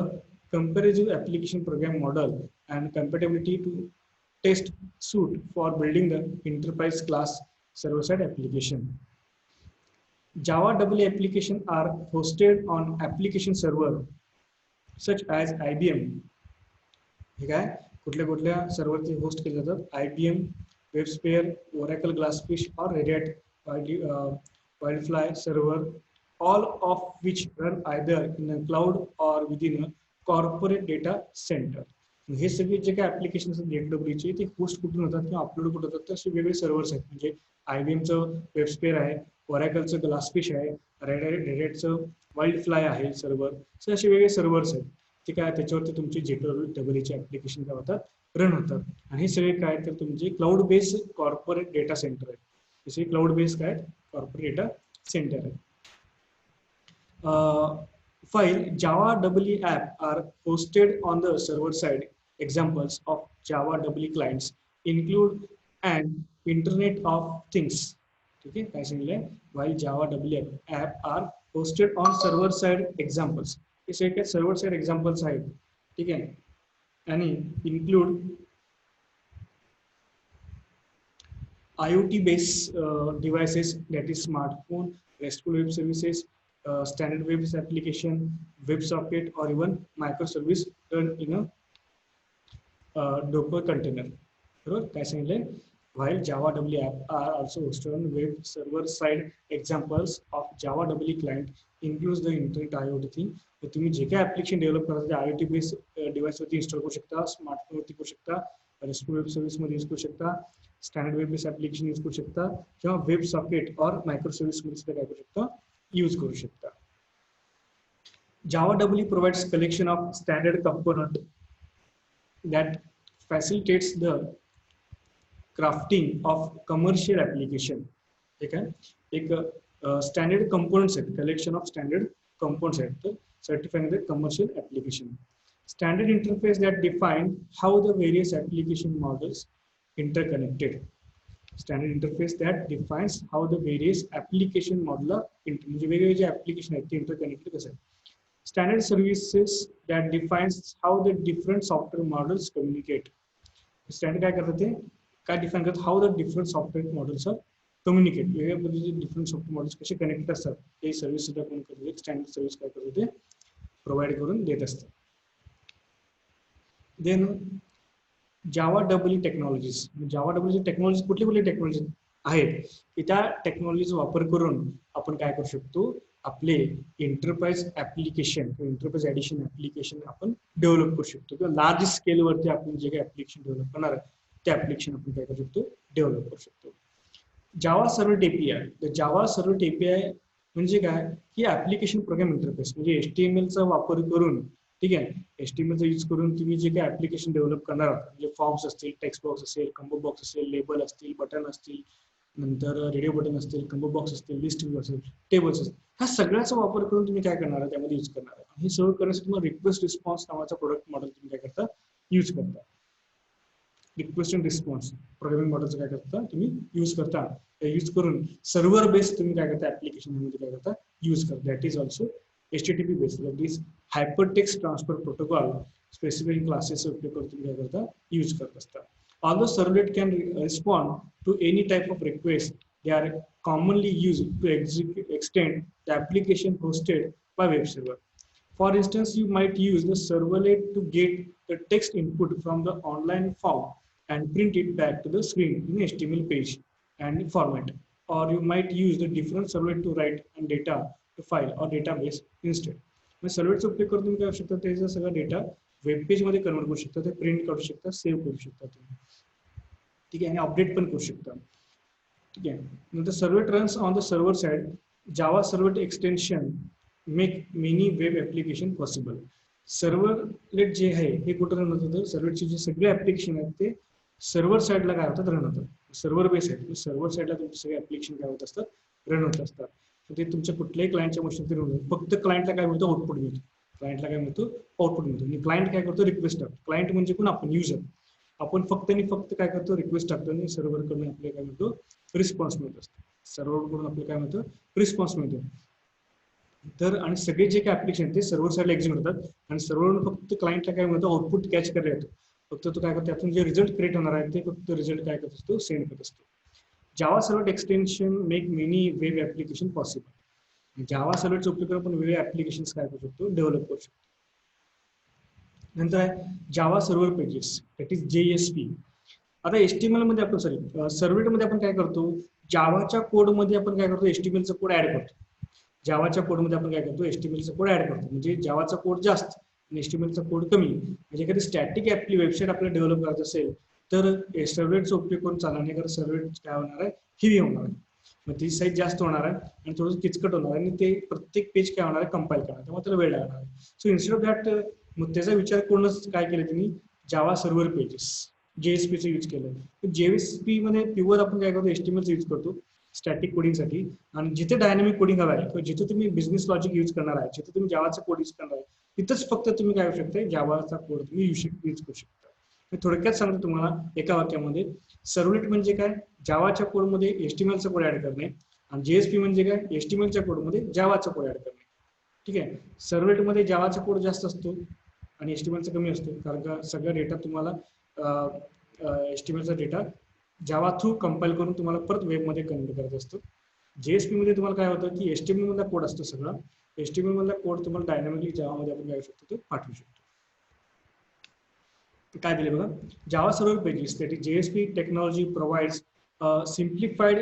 comparative application program model and compatibility to test suite for building the enterprise class server-side application. Java EE applications are hosted on application server such as IBM. हे काय कुठल्या कुठल्या सर्व्हरचे host केले जातात IBM, WebSphere, Oracle Glassfish or Red Hat Wildfly server, all of which run either in a cloud or within a corporate data center. हे सगळे जे काही ऍप्लिकेशन J2EE चे ते होस्ट कुठून होतात किंवा अपलोड कुठे होतात तर असे वेगवेगळे सर्व्हर्स आहेत. म्हणजे IBMचं वेबस्पेअर आहे, Oracleचं ग्लासफिश आहे, रेड हॅटचं वाईल्डफ्लाय आहे सर्व्हर. सो असे वेगवेगळे सर्व्हर्स आहेत ते काय त्याच्यावरती तुमचे J2EE चे ऍप्लिकेशन काय होतात रन होतात. आणि हे सगळे काय तर तुमचे cloud based corporate data centre आहेत. जसे क्लाउड बेस्ड काय कॉर्पोरेट डेटा सेंटर आहे. While Java EE app are hosted on the server side, examples of Java EE clients include an Internet of Things. Okay, काय सांगितलंय? While Java EE app are hosted on server side examples. हे सगळे server side examples आहेत. ठीक आहे, आणि include IoT based devices, that is smartphone, RESTful web services, standard web application, WebSocket, or even microservice run in a Docker container. बरोबर काय सांगितलंय? While Java EE app are also hosted on web server side examples of Java EE client includes the internet IoT thing. तर तुम्ही जे काही application develop करता ते IoT based device वरती इन्स्टॉल करू शकता, स्मार्टफोन वरती करू शकता, RESTful वेब सर्व्हिस मध्ये यूज करू शकता, standard web based application use करू शकता किंवा वेब सॉकेट और मायक्रोसर्व्हिस मध्ये सुद्धा काय करू शकता यूज करू शकता. Java EE provides collection of standard component that facilitates the crafting of commercial application. ठीक आहे, एक स्टँडर्ड कंपोनेंट्स आहेत, कलेक्शन ऑफ स्टँडर्ड कंपोनेंट्स आहेत, तर certifying the commercial application. Standard interface that define how the various application models interconnected. Standard interface that defines how the various application model म्हणजे वेगवेगळे जे application आहेत ते interconnected कसं आहे. Standard services that defines how the different software models communicate. Standard काय करतात ते काय डिफाइन करतात how the different software models are communicate. वेगवेगळ्या पद्धतीचे different software models कसे कनेक्ट असतात हे सर्व्हिस सुद्धा कोण करते स्टँडर्ड सर्व्हिस काय करते ते प्रोव्हाइड करून देत असतात. Then Java EE technologies. Java EE technology कुठली कुठली टेक्नॉलॉजी आहेत की त्या टेक्नॉलॉजीचा वापर करून आपण काय करू शकतो आपले एंटरप्राइज ऍप्लिकेशन किंवा एंटरप्राइज एडिशन ऍप्लिकेशन आपण डेव्हलप करू शकतो किंवा लार्ज स्केलवरती आपण जे काही ऍप्लिकेशन डेव्हलप करणार आहे ते ऍप्लिकेशन आपण काय करू शकतो डेव्हलप करू शकतो. जावा सर्व्हलेट API. तर जावा सर्व्हलेट API म्हणजे काय की ऍप्लिकेशन प्रोग्राम इंटरफेस म्हणजे HTML चा वापर करून, ठीक आहे, HTML चा यूज करून तुम्ही जे काही ऍप्लिकेशन डेव्हलप करणार आहात म्हणजे फॉर्म्स असतील, टेक्स्ट बॉक्स असेल, कंबो बॉक्स असेल, लेबल असतील, बटन असतील, नंतर रेडिओ बटन असतील, कंबो बॉक्स असतील, लिस्ट व्ह्यू असेल, टेबल्स असतील, ह्या सगळ्याचा वापर करून तुम्ही काय करणार आहे त्यामध्ये यूज करणार आहे. हे सगळं करण्यासाठी तुम्हाला रिक्वेस्ट रिस्पॉन्स नावाचा प्रोडक्ट मॉडेल तुम्ही काय करता यूज करता. रिक्वेस्ट अँड रिस्पॉन्स प्रोग्रामिंग मॉडेलचं काय करता तुम्ही यूज करता. यूज करून सर्व्हर बेस्ड तुम्ही काय करता ऍप्लिकेशन मध्ये काय करता यूज करता. That is also HTTP based, that is hypertext transfer protocol specific classes उपयोग करून तुम्ही काय करता यूज करत असता. Although servlet can respond to any type of request, they are commonly used to extend the application hosted by web server. For instance, you might use the servlet to get the text input from the online form and print it back to the screen in HTML page and format. Or you might use the different servlet to write and data to file or database instead. मग सर्व्हलेटचा उपयोग करून तुम्ही काय करू शकता त्याचा सगळा data web page मध्ये कन्वर्ट करू शकता, ते प्रिंट करू शकता, सेव्ह करू शकता तुम्ही, ठीक आहे, आणि अपडेट पण करू शकता. ठीक आहे. नंतर servlet runs on the server side. Java servlet extension make many web application possible. Servlet जे आहे हे कुठं रन होतं, तर सर्व्हरचे जे सगळे ऍप्लिकेशन आहेत ते सर्व्हर साईडला काय होतात, रन होतात. सर्व्हर बेस आहे, सर्व्हर साईडला तुमचे सगळे ऍप्लिकेशन काय होत असतात, रन होत असतात. तर ते तुमच्या कुठल्याही क्लायंटच्या मशीनवरती रन होतं. फक्त क्लायंटला काय मिळतं, आउटपुट मिळतो. क्लायंटला काय मिळतो, आउटपुट मिळतो. आणि क्लायंट काय करतो, रिक्वेस्ट टाकतो. क्लायंट म्हणजे कोण, आपण युजर. आपण फक्त आणि फक्त काय करतो, रिक्वेस्ट टाकतो आणि सर्व्हरकडून आपल्याला काय मिळतो, रिस्पॉन्स मिळत असतो. सर्व्हरकडून आपल्याला काय मिळतं, रिस्पॉन्स मिळतो. तर आणि सगळे जे काही ऍप्लिकेशन ते सर्व्हर साईडला एक्झिक्यूट होतात आणि सर्व्हरवरून फक्त क्लायंटला काय मिळतं, आउटपुट कॅच करायला येतो. फक्त तो काय करतो, त्यातून जे रिझल्ट क्रिएट होणार आहे ते फक्त रिझल्ट काय करत असतो, सेंड करत असतो. Java server extension make many web application possible. Java सर्व्हरचा उपयोग करून आपण वेगवेगळे ऍप्लिकेशन काय करू शकतो, डेव्हलप करू शकतो. नंतर आहे जावा server pages, that is JSP. आता एचटीएमएल मध्ये आपण सर्व्हर मध्ये आपण काय करतो, जावाच्या कोड मध्ये आपण काय करतो, एचटीएमएल चा कोड ऍड करतो. जावाच्या कोडमध्ये आपण काय करतो, एचटीएमएलचा कोड ऍड करतो. म्हणजे जावाचा कोड जास्त आणि एचटीएमएलचा कोड कमी. म्हणजे एखादी स्टॅटिक आपली वेबसाईट आपल्याला डेव्हलप करायचं असेल तर सर्व्हरचा उपयोग करून चालणार नाही, कारण सर्व्हर काय होणार आहे, हेवी होणार आहे. मग ती साईज जास्त होणार आहे आणि थोडंसं किचकट होणार आहे आणि ते प्रत्येक पेज काय होणार आहे, कंपाईल करणार, त्यामुळे त्याला वेळ लागणार आहे. सो इन्स्टेड ऑफ दॅट, मग त्याचा विचार करूनच काय केलं त्यांनी, जावा सर्व्हर पेजेस JSPचा यूज केलं. JSP मध्ये प्युअर आपण काय करतो, एचटीएमएलचा यूज करतो स्टॅटिक कोडिंगसाठी. आणि जिथे डायनामिक कोडिंग हवं आहे किंवा जिथे तुम्ही बिझनेस लॉजिक यूज करणार आहे, जिथे तुम्ही जावाचा कोड यूज करणार आहे, तिथंच फक्त तुम्ही काय करू शकता, जावाचा कोड तुम्ही यूज करू शकता. मी थोडक्यात सांगतो तुम्हाला एका वाक्यामध्ये. सर्व्हलेट म्हणजे काय, जावाच्या कोडमध्ये एचटीएमएलचा कोड ऍड करणे. आणि JSP म्हणजे काय, एचटीएमएलच्या कोडमध्ये जावाचा कोड ऍड करणे. ठीक आहे. सर्व्हलेटमध्ये जावाचा कोड जास्त असतो आणि एचटीएमएलचा कमी असतो, कारण का सगळा डेटा तुम्हाला एचटीएमएलचा डेटा जावा थ्रू कंपाईल करून तुम्हाला परत वेबमध्ये कन्वर्ट करायचं असतं. JSP मध्ये तुम्हाला काय होतं की एचटीएमएल मधला कोड असतो सगळा. एचटीएमएल मधला कोड तुम्हाला डायनामिकली जावामध्ये आपण काय शकतो, तो पाठवू शकतो. काय दिले बघा, Java server pages, that is JSP technology provides simplified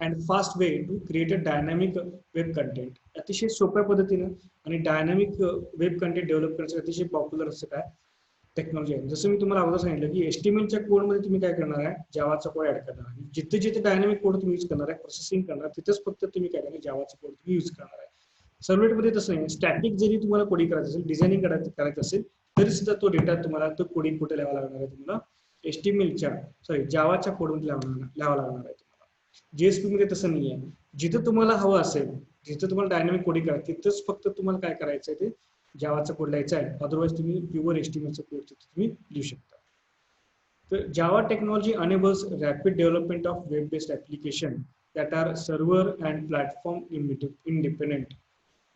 and fast way to create a dynamic web content. अतिशय सोप्या पद्धतीनं आणि डायनामिक वेब कंटेंट डेव्हलप करण्यासाठी अतिशय पॉप्युलर असं काय टेक्नॉलॉजी आहे. जसं मी तुम्हाला अगोदर सांगितलं की एचटीएमएलच्या कोडमध्ये तुम्ही काय करणार आहे, जावाचा कोड ऍड करणार आहे. जिथे जिथे डायनामिक कोड तुम्ही यूज करणार आहे, प्रोसेसिंग करणार, तिथेच फक्त तुम्ही काय करणार, जावाचा कोड तुम्ही यूज करणार आहे. सर्व्हलेटमध्ये तसं नाही. स्टॅटिक जरी तुम्हाला कोडिंग करायचं असेल, डिझायनिंग करायचं असेल, तरी सुद्धा तो डेटा तुम्हाला तो कोडिंग कुठे लिहावा लागणार आहे, तुम्हाला जावाच्या कोडमध्ये लिहावा लागणार आहे तुम्हाला. JSP मध्ये तसं नाही आहे. जिथं तुम्हाला हवं असेल, जिथं तुम्हाला डायनामिक कोडिंग करायचं, तिथंच फक्त तुम्हाला काय करायचं आहे, ते जावाचा कोड लिहायचा आहे. अदरवाइज तुम्ही प्युअर एचटीएमएलचा कोड तुम्ही लिहू शकता. तर Java technology enables rapid development of web based application that are server and platform independent.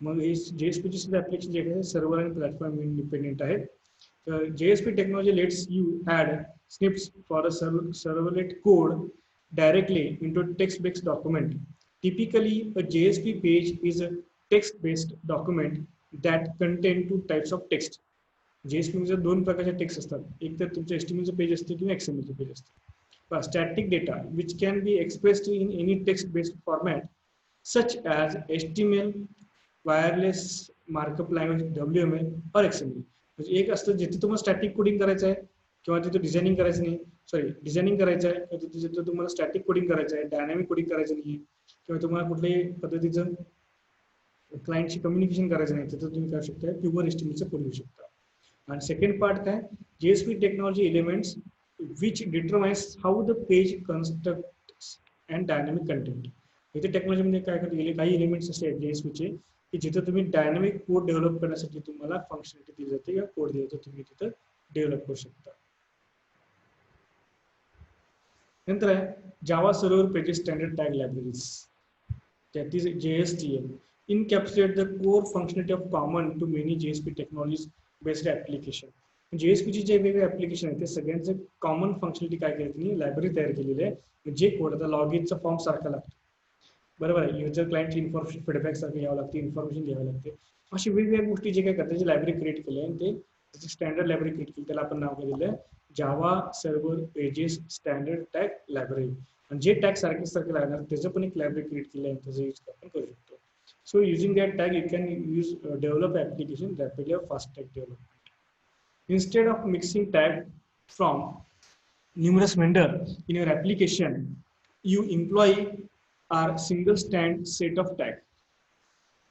मग हे JSP चे सुद्धा ऍप्लिकेशन जे आहे सर्व्हर आणि प्लॅटफॉर्म इंडिपेंडेंट आहेत. तर JSP technology lets you add snips for a servlet code directly into text-based document. Typically, a JSP page is a text-based document that contain two types of text. JSP मध्ये दोन प्रकारचे text असतात. एक तर तुमचं HTML page असते किंवा XML page असते. Static data which can be expressed in any text-based format such as HTML, wireless markup language, WML or XML. म्हणजे एक असतं जिथे तुम्हाला स्टॅटिक कोडिंग करायचं आहे किंवा तिथे डिझायनिंग करायचं नाही, डिझायनिंग करायचं आहे, तिथे तुम्हाला स्टॅटिक कोडिंग करायचं आहे, डायनामिक कोडिंग करायचं नाही, किंवा तुम्हाला कुठल्याही पद्धतीचं क्लायंटशी कम्युनिकेशन करायचं नाही, तिथं तुम्ही काय शकता, प्युअर एचटीएमएलचं कोड लिहू शकता. आणि सेकंड पार्ट काय, JSP technology elements which determines how the page constructs and dynamic content. इथे टेक्नॉलॉजीमध्ये काय करते, काही एलिमेंट्स असे आहेत JSPचे की जिथे तुम्ही डायनामिक कोड डेव्हलप करण्यासाठी तुम्हाला फंक्शनॅलिटी दिली जाते किंवा कोड दिला जातो, तुम्ही तिथं डेव्हलप करू शकता. नंतर आहे जावा server pages standard tag libraries, that is JSTL, encapsulate the core functionality of common to many JSP technologies based application. JSP चे जे वेगवेगळे ऍप्लिकेशन आहेत ते सगळ्यांचे कॉमन फंक्शनलिटी काय केली त्यांनी, लायब्ररी तयार केलेली आहे. जे कोड आता लॉग इनचा फॉर्म सारखा लागतो, बरोबर आहे, युजर क्लायंटची इन्फॉर्मेशन फीडबॅक सारखं घ्यावं लागते, इन्फॉर्मेशन घ्यावी लागते. अशी वेगवेगळ्या गोष्टी जे काय करतात, त्याची लायब्ररी क्रिएट केली आहे आणि ते स्टँडर्ड लायब्ररी क्रिएट केली, त्याला आपण नाव दिलं जावा server pages standard tag library. आणि जे टॅग सारखे लागणार त्याचं पण एक लायब्ररी क्रिएट केलं आहे, त्याचा यूज आपण करू शकतो. So using that tag you can use develop application rapidly or fast tag development. Instead of mixing tag from numerous vendor in your application, you employ a single set of tag.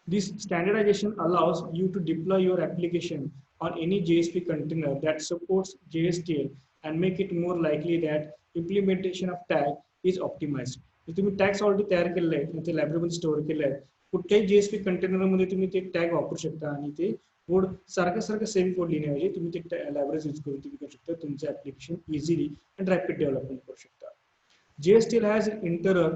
This standardization allows you to deploy your application on any JSP container that supports JSTL and make it more likely that implementation of tag is optimized. जर तुम्ही tags already तयार केलेले आहेत ते लायब्ररीमध्ये store केले आहेत कुठल्याही JSP कंटेनरमध्ये तुम्ही ते टॅग वापरू शकता आणि ते कोड सारखं सेम कोड लिहिण्याऐवजी तुम्ही ते लायब्ररीज यूज करून तुम्ही करू शकता तुमचे application easily and rapid development करू शकता. JSTL has integral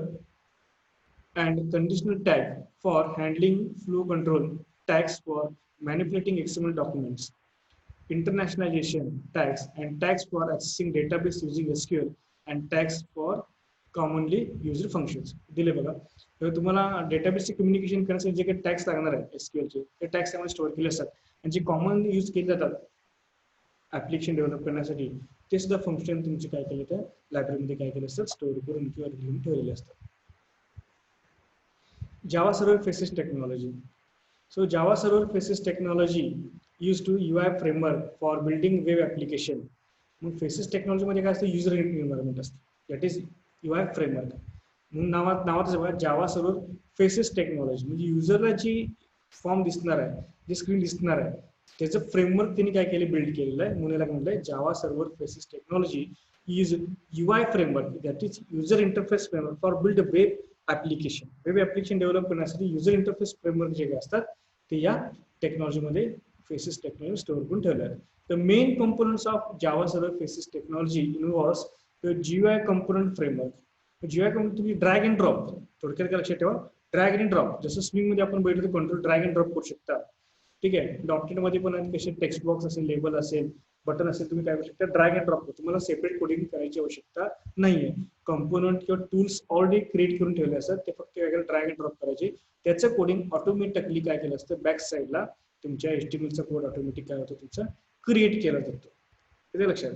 and conditional tag for handling flow control, tags for manipulating XML documents, internationalization tags, and tags for accessing database using SQL, and tags for commonly used functions. दिले बघा. तर तुम्हाला डेटाबेसचे communication करण्यासाठी जे काही tags लागणार आहेत एसक्यूएलचे ते टॅग्स त्यामध्ये स्टोअर केले असतात आणि जे कॉमन यूज केले जातात ऍप्लिकेशन डेव्हलप करण्यासाठी ते सुद्धा फंक्शन तुमचे काय केले तर लायब्ररीमध्ये काय केले असतात स्टोअर करून किंवा लिहून ठेवलेले असतात. Java Server Faces Technology. So Java Server Faces Technology used to UI framework for building web application. मग फेसेस टेक्नॉलॉजी मध्ये काय असतं युजर एन्व्हायरमेंट असतं दॅट इज UI फ्रेमवर्क. म्हणून नावातच बघा जावा सर्व्हर फेसेस टेक्नॉलॉजी म्हणजे युजरला जी फॉर्म दिसणार आहे जी स्क्रीन दिसणार आहे त्याचं फ्रेमवर्क त्यांनी काय केलं बिल्ड केलेलं आहे म्हणून म्हटलंय जावा server faces technology is UI framework that is user interface framework for build web application. Web application develop करण्यासाठी युजर इंटरफेस फ्रेमवर्क जे काही असतात ते या टेक्नॉलॉजीमध्ये फेसेस टेक्नॉलॉजी स्टोअर करून ठेवले आहेत. The main components of Java Server Faces technology involves the GUI component framework. GUI component तुम्ही ड्रॅग अँड ड्रॉप थोडक्यात काय लक्षात ठेवा ड्रॅग अँड ड्रॉप जसं स्विंग मध्ये आपण बैठतो कंट्रोल ड्रॅग अँड ड्रॉप करू शकता. ठीक आहे डॉक्युमेंट मध्ये पण कसे टेक्स्ट बॉक्स असेल लेबल असेल बटन असेल तुम्ही काय करू शकता ड्रॅग अँड ड्रॉप तुम्हाला सेपरेट कोडिंग करायची आवश्यकता नाहीये. कंपोनंट किंवा टूल्स ऑलरेडी क्रिएट करून ठेवले असतात ते फक्त ड्रॅग अँड ड्रॉप करायचे त्याचं कोडिंग ऑटोमॅटिकली काय केलं असतं बॅक साईडला तुमच्या HTMLचा कोड ऑटोमॅटिक काय होतो तुमचा क्रिएट केला जातो. ते लक्षात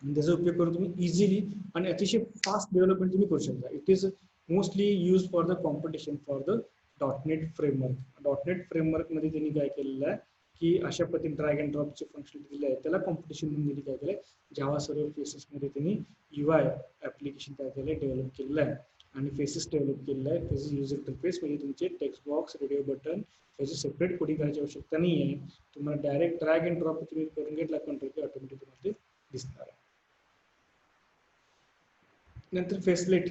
त्याचा उपयोग करून तुम्ही इझिली आणि अतिशय फास्ट डेव्हलपमेंट तुम्ही करू शकता. It is mostly use for the competition for the .NET framework. .NET framework मध्ये त्यांनी काय केलेलं आहे की अशा पद्धतीने ड्रॅग अँड ड्रॉपचे फंक्शन दिले आहे त्याला कॉम्पिटिशन म्हणून त्यांनी काय केलंय जावा सर्व्हर फेसेस मध्ये त्यांनी UI ऍप्लिकेशन काय केलंय डेव्हलप केलेलं आहे आणि फेसेस डेव्हलप केलेलं आहे. फेसेस युजर इंटरफेस म्हणजे तुमचे टेक्स्ट बॉक्स रेडिओ बटन त्याची सेपरेट कोडिंग करायची आवश्यकता नाही आहे. तुम्हाला डायरेक्ट ड्रॅग अँड ड्रॉप तुम्ही करून घेतला कंट्रोल की ऑटोमॅटिक तुम्हाला ते दिसणार आहे. नंतर facelet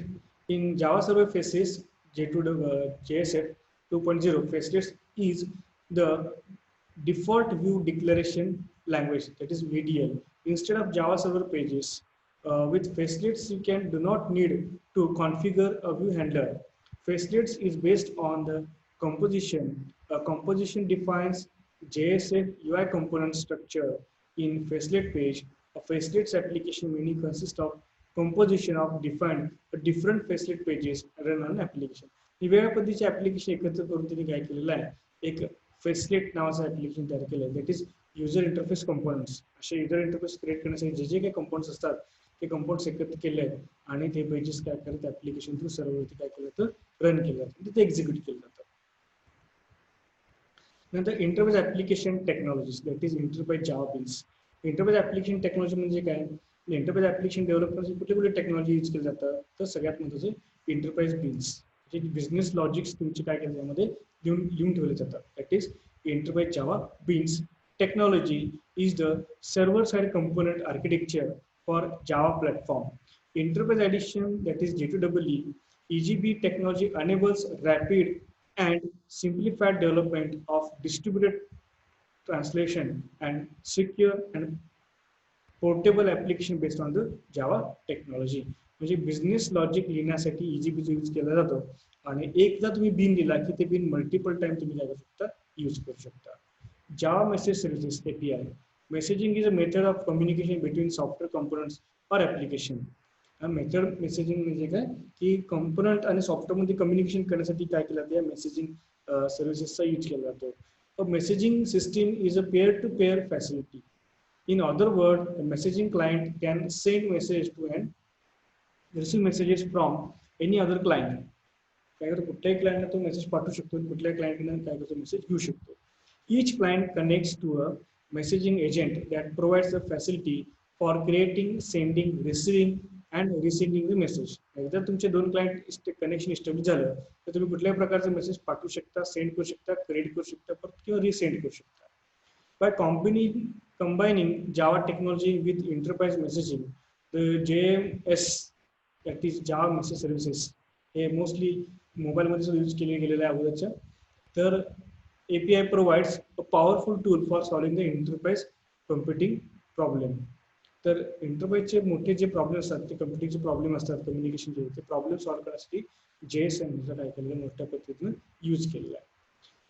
in Java server faces JSF 2.0 facelets is the default view declaration language that is VDL instead of Java server pages. With facelets you do not need to configure a view handler. Facelets is based on the composition. A composition defines JSF UI component structure in facelet page. A facelets application menu consists of composition of different facelet pages run on application. वेगवेगळ्या पद्धतीचे application एकत्र करून त्यांनी काय केलेलं आहे एक facelift नावाचं ऍप्लिकेशन तयार केलं आहे that is user interface components. असे युजर इंटरफेस क्रिएट करण्यासाठी जे काही कंपोनंट्स असतात ते कंपोनंट्स एकत्र केले आहेत आणि ते पेजेस काय करतात ऍप्लिकेशन थ्रू सर्व्हरवरती काय केलं तर रन केलं जातं ते एक्झिक्यूट केलं जातं. नंतर interface application technologies that is interface Java beans. Interface application technology म्हणजे काय इंटरफेस ऍप्लिकेशन डेव्हलप करण्यासाठी कुठले कुठले टेक्नॉलॉजी यूज केलं जातं तर सगळ्यात महत्त्वाचं इंटरफेस बीन्स जे बिझनेस लॉजिक्स तुमचे काय केलं त्यामध्ये लिहून ठेवले जातात that is interface Java beans. Technology is the server side component architecture for Java platform. Interface edition that is J2EE EGB technology enables rapid and simplified development of distributed translation and secure and portable application based on the Java technology. म्हणजे business logic लिहिण्यासाठी EGB use केला जातो आणि एकदा तुम्ही बिन दिला की ते बिन मल्टिपल टाइम तुम्ही काय करू शकता यूज करू शकता. Java message services API. Messaging is a method of communication between software components or application. Method messaging म्हणजे काय की कंपोनंट आणि सॉफ्टवेअर मध्ये कम्युनिकेशन करण्यासाठी काय केलं जातं मेसेजिंग सर्व्हिसेसचा यूज केला जातो. Messaging system is a peer to peer facility. In other words, a messaging client can send message to and receive messages from any other client. काय करतो कुठल्याही क्लायंटला तो मेसेज पाठवू शकतो कुठल्याही क्लायंटला काय करतो मेसेज घेऊ शकतो. Each client connects to a messaging agent that provides a facility for creating, sending, receiving and resending the message. एकदा तुमचे दोन क्लायंट कनेक्शन इस्टॅब्लिश झालं तर तुम्ही कुठल्याही प्रकारचा मेसेज पाठवू शकता सेंड करू शकता क्रिएट करू शकता किंवा रिसेंड करू शकता. By combining Java technology with enterprise messaging, the JMS, that is Java Message Services, हे mostly mobile मध्ये सुद्धा use केले गेलेले आहे अगोदरच्या. तर API provides a powerful tool for solving the enterprise computing problem. तर enterprise चे मोठे जे प्रॉब्लेम असतात ते कम्प्युटिंगचे प्रॉब्लेम असतात कम्युनिकेशनचे ते प्रॉब्लेम सॉल्व्ह करण्यासाठी JSM चा काय केलेलं मोठ्या पद्धतीने यूज केलेला आहे.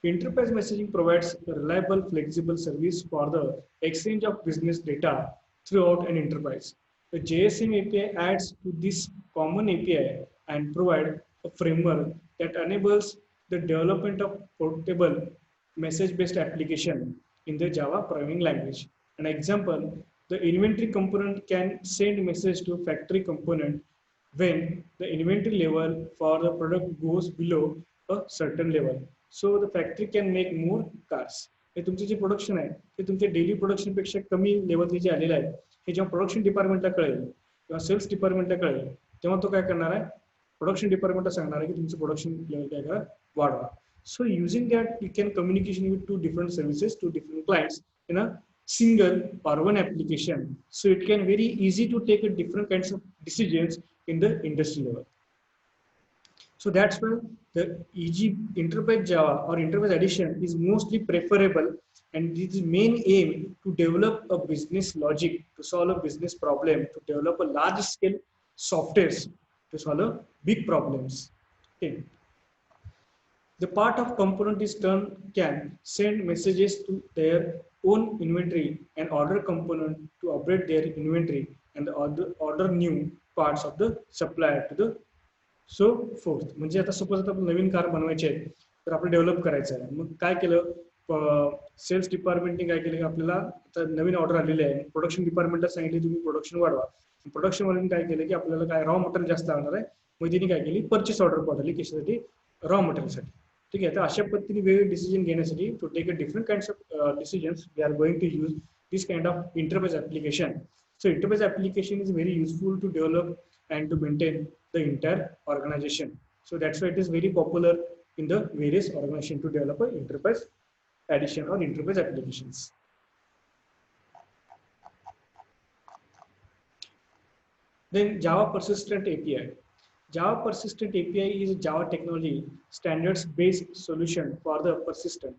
Enterprise messaging provides a reliable, flexible service for the exchange of business data throughout an enterprise. The JSM API adds to this common API and provide a framework that enables the development of portable message-based application in the Java programming language. An example, the inventory component can send message to factory component when the inventory level for the product goes below a certain level. So the factory can make more cars. हे तुमचे जे production आहे ते तुमच्या daily production पेक्षा कमी लेवलचे जे आलेले आहे हे जेव्हा प्रोडक्शन डिपार्टमेंटला कळेल किंवा सेल्स डिपार्टमेंटला कळेल तेव्हा तो काय करणार आहे प्रोडक्शन डिपार्टमेंटला सांगणार आहे की तुमचं प्रोडक्शन लेवल काय करा वाढवा. So using that you can communication with two different services, two different clients in a single or one application. So it can very easy to take a different kinds of decisions in the industry level. So that's why the EG Enterprise Java or Enterprise Edition is mostly preferable, and its main aim to develop a business logic, to solve a business problem, to develop a large scale softwares to solve big problems. Okay. The part of component is turned can send messages to their own inventory and order component to update their inventory and the order new parts of the supplier to the so fourth. म्हणजे आता suppose आता नवीन car बनवायचे आहे तर आपण develop करायचं आहे मग काय केलं सेल्स डिपार्टमेंटने काय केलं की आपल्याला आता नवीन ऑर्डर आलेली आहे प्रोडक्शन डिपार्टमेंटला सांगितले तुम्ही प्रोडक्शन वाढवा प्रोडक्शन वाल्यांनी काय केलं की आपल्याला काय रॉ मटेरियल जास्त लागणार आहे मग त्यांनी काय केली परचेस ऑर्डर पाठवली कशासाठी रॉ मटेरियलसाठी. ठीक आहे तर अशा पद्धतीने वेगळे डिसिजन घेण्यासाठी to take a different kinds of decisions we are going to use this kind of interface application. So interface application is very useful to develop and to maintain the entire organization. So that's why it is very popular in the various organizations to develop an enterprise edition or enterprise applications. Then Java Persistent API. Java Persistent API is a Java technology standards based solution for the persistent.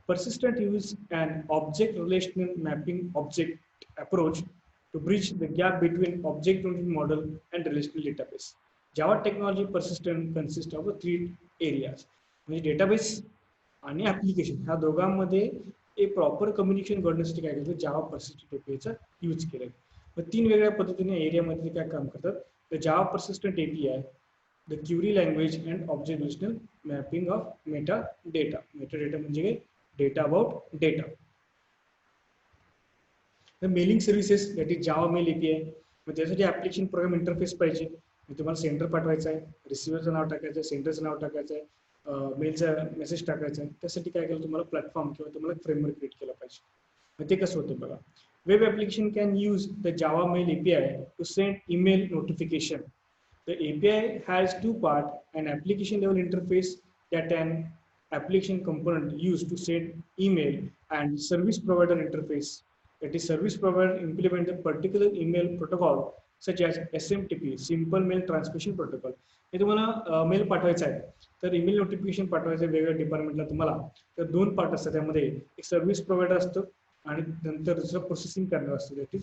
Persistent use an object relational mapping object approach to bridge the gap between object-oriented model and relational database. Java technology persistent consists of three areas. म्हणजे database आणि application ह्या दोघांमध्ये एक proper communication करण्यासाठी काय करतात जावा persistent एपीआयचा use केलाय. मग तीन वेगळ्या पद्धतीने एरियामध्ये काय काम करतात the Java persistent API, the query language and object relational mapping of meta data. Meta data म्हणजे काय data about data. Mailing services that is Java mail API. मग त्यासाठी ऍप्लिकेशन प्रोग्राम इंटरफेस पाहिजे. तुम्हाला सेंटर पाठवायचं आहे रिसिव्हरचं नाव टाकायचं आहे सेंटरचं नाव टाकायचं आहे मेलचा मेसेज टाकायचा आहे त्यासाठी काय केलं तुम्हाला प्लॅटफॉर्म किंवा तुम्हाला फ्रेमवर्क क्रिएट केला पाहिजे. मग ते कसं होतं बघा. Web application can use the Java mail API to send email notification. The API has two part and application level interface that an application component used to send email and service provider interface. That is, service provider implement a particular email protocol such as SMTP, Simple Mail Transmission Protocol. हे तुम्हाला mail पाठवायचा आहे तर email notification transfer वेगवेगळ्या डिपार्टमेंटला तुम्हाला तर दोन पार्ट असतात त्यामध्ये एक सर्व्हिस प्रोव्हायडर असतो आणि नंतर दुसरं प्रोसेसिंग करणार असतो that is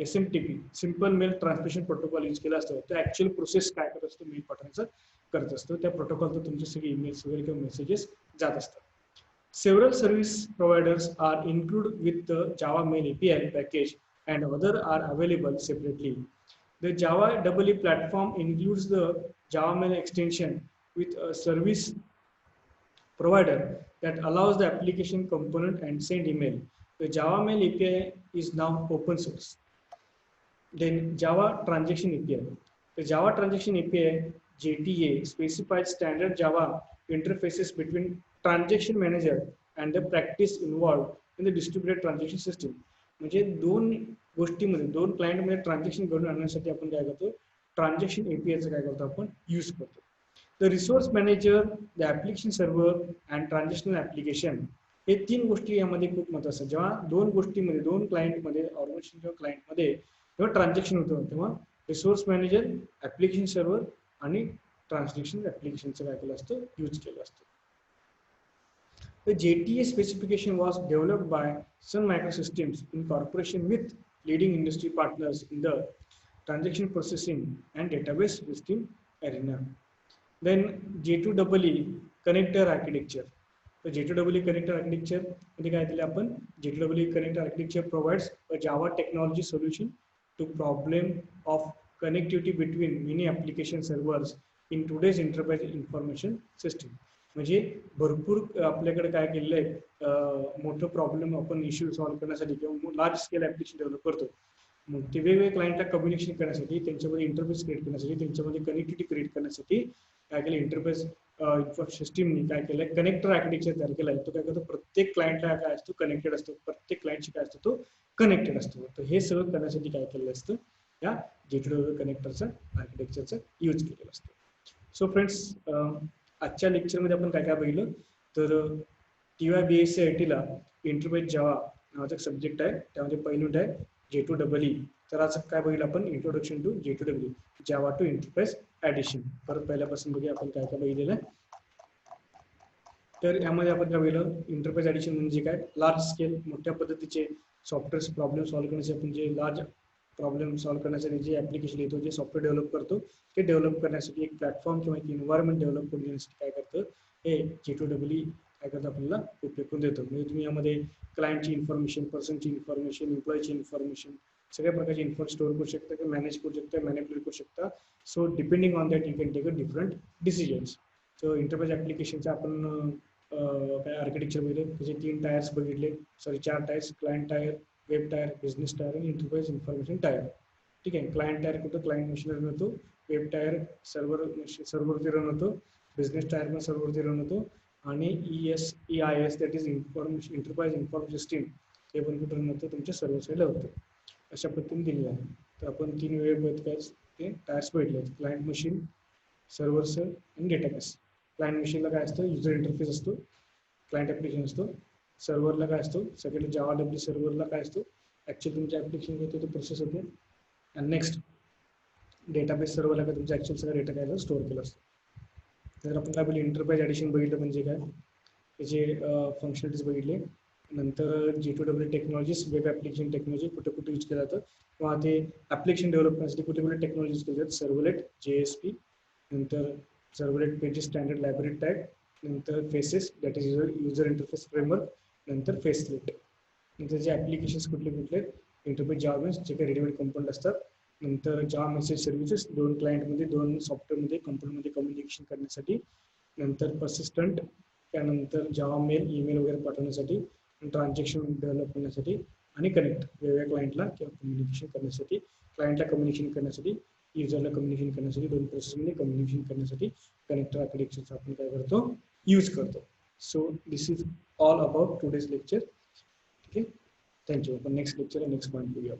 SMTP, simple mail transmission protocol use केला असतो. तर ऍक्च्युअल प्रोसेस काय करत असतो मेल पाठवण्याचं करत असतो त्या प्रोटोकॉलवर तुमचे सगळे ईमेल्स वगैरे किंवा मेसेजेस जात असतात. Several service providers are included with the Java Mail API package and others are available separately. The Java EE platform includes the Java Mail extension with a service provider that allows the application component and send email. The Java Mail API is now open source. Then Java Transaction API. The Java Transaction API J2EE specifies standard Java interfaces between transaction manager and the practice involved in the distributed transaction system. म्हणजे दोन गोष्टीमध्ये दोन क्लायंटमध्ये transaction घडून आणण्यासाठी आपण काय करतो transaction एपीआयचं काय करतो आपण यूज करतो. The resource manager, the application server and transactional application. हे 3 गोष्टी यामध्ये खूप महत्त्वाच्या असतात. जेव्हा 2 गोष्टीमध्ये 2 क्लायंटमध्ये ऑर्गनायझेशन किंवा क्लायंटमध्ये जेव्हा ट्रान्झॅक्शन होतं तेव्हा रिसोर्स मॅनेजर, ॲप्लिकेशन सर्व्हर आणि ट्रान्सलेशन ॲप्लिकेशनचं काय केलं असतं यूज केलं असतं. The J2EE specification was developed by Sun Microsystems in cooperation with leading industry partners in the transaction processing and database system arena. Then J2EE connector architecture. So J2EE connector architecture मध्ये काय दिलं आपण J2EE connector architecture provides a Java technology solution to problem of connectivity between many application servers in today's enterprise information system. म्हणजे भरपूर आपल्याकडे काय केलेलं आहे मोठं प्रॉब्लेम आपण इश्यू सॉल्व्ह करण्यासाठी किंवा लार्ज स्केल ऍप्लिकेशन डेव्हलप करतो. मग ते वेगवेगळ्या क्लायंटला कम्युनिकेशन करण्यासाठी त्यांच्यामध्ये इंटरफेस क्रिएट करण्यासाठी त्यांच्यामध्ये कनेक्टिव्हिटी क्रिएट करण्यासाठी काय केलं इंटरफेस सिस्टीमने काय केलं कनेक्टर आर्किटेक्चर तयार केलं आहे. तो काय करतो प्रत्येक क्लायंटला काय असतो कनेक्टेड असतो, प्रत्येक क्लायंटशी काय असतो तो कनेक्टेड असतो. तर हे सगळं करण्यासाठी काय केलेलं असतं या J2EE कनेक्टरचा आर्किटेक्चरचा यूज केलेलं असतं. सो फ्रेंड्स आजच्या लेक्चरमध्ये आपण काय काय बघितलं तर TYBSc ला इंटरप्राइज जावा नावाचा सब्जेक्ट आहे. त्यामध्ये पहिलं आहे J2EE. तर आज काय बघितलं आपण introduction to J2EE Java two enterprise edition. परत पहिल्यापासून बघूया आपण काय काय बघितलेलं आहे. तर यामध्ये आपण काय बघितलं इंटरप्राइज ॲडिशन म्हणजे काय लार्ज स्केल मोठ्या पद्धतीचे सॉफ्टवेअर प्रॉब्लेम सॉल्व्ह करण्यासाठी आपण जे लार्ज प्रॉब्लेम सॉल्व्ह करण्यासाठी जे ॲप्लिकेशन येतो जे सॉफ्टवेअर डेव्हलप करतो ते डेव्हलप करण्यासाठी एक प्लॅटफॉर्म किंवा एक एन्व्हायरमेंट डेव्हलप करून देण्यासाठी काय करतं हे J2EE काय करतं आपल्याला उपयोग करून देतो. म्हणजे तुम्ही यामध्ये क्लायंटची इन्फॉर्मेशन, पर्सनची इन्फॉर्मेशन, एम्प्लॉयची इन्फॉर्मेशन सगळ्या प्रकारची इन्फॉर्मेशन स्टोअर करू शकता किंवा मॅनेज करू शकता, मॅनिप्युलेट करू शकता. So depending on that you can take a different decisions. So enterprise ॲप्लिकेशनचं आपण काय आर्किटेक्चर बघितलं त्याचे 3 टायर्स बघितले, 4 tiers client tier, web tier, business tier आणि इंटरप्राइज इन्फॉर्मेशन टायर. ठीक आहे. क्लायंट टायर कुठं क्लायंट मशीनवर रन होतो, वेब टायर सर्व्हरवरती रन होतो, बिझनेस टायर पण सर्व्हरवरती रन होतो आणि EIS that is enterprise information system हे पण कुठं रन होतं तुमच्या सर्व्हर साईडला होतं. अशा पद्धतीने दिलेलं आहे. तर आपण 3 वेब ते टायर्स बघितले क्लायंट मशीन, सर्व्हर्स आणि डेटाबेस. क्लायंट मशीनला काय असतं युजर इंटरफेस असतो, क्लायंट ॲप्लिकेशन असतो. सर्व्हरला काय असतो सगळ्यात जावा डब्ल्यू सर्व्हरला काय असतो ॲक्च्युअली तुमच्या ॲप्लिकेशन होतो तो प्रोसेस होतो. आणि नेक्स्ट डेटाबेस सर्व्हरला काय तुमचा ॲक्च्युअल सगळा डेटा काय स्टोअर केला असतो. तर आपण काय बघितलं इंटरप्राइज ॲडिशन बघितलं म्हणजे काय त्याचे फंक्शनलिटीज बघितले. नंतर J2EE technologies web application technology कुठे कुठे यूज केलं जातं किंवा ते ॲप्लिकेशन डेव्हलप करण्यासाठी कुठे कुठे टेक्नॉलॉजी यूज केली जातात. सर्व्हलेट JSP, नंतर servlet pages standard library tag, नंतर faces that is user interface framework, नंतर फेसलेट. नंतर जे ॲप्लिकेशन्स कुठले कुठले इंटरप्राइज जावा जे काही रेडीमेड कंपोनंट असतात. नंतर जावा मेसेज सर्व्हिसेस 2 क्लायंटमध्ये 2 सॉफ्टवेअरमध्ये कंपनीमध्ये कम्युनिकेशन करण्यासाठी. नंतर पर्सिस्टंट, त्यानंतर जावा मेल ईमेल वगैरे पाठवण्यासाठी, ट्रान्झॅक्शन डेव्हलप करण्यासाठी आणि कनेक्ट वेगवेगळ्या क्लायंटला किंवा कम्युनिकेशन करण्यासाठी, क्लायंटला कम्युनिकेशन करण्यासाठी, युजरला कम्युनिकेशन करण्यासाठी, 2 प्रोसेसमध्ये कम्युनिकेशन करण्यासाठी कनेक्टर आर्किटेक्चरचा आपण काय करतो यूज करतो. So this is all about today's lecture. ठीक आहे. थँक्यू. आपण नेक्स्ट लेक्चर नेक्स्ट पॉईंट बघूया.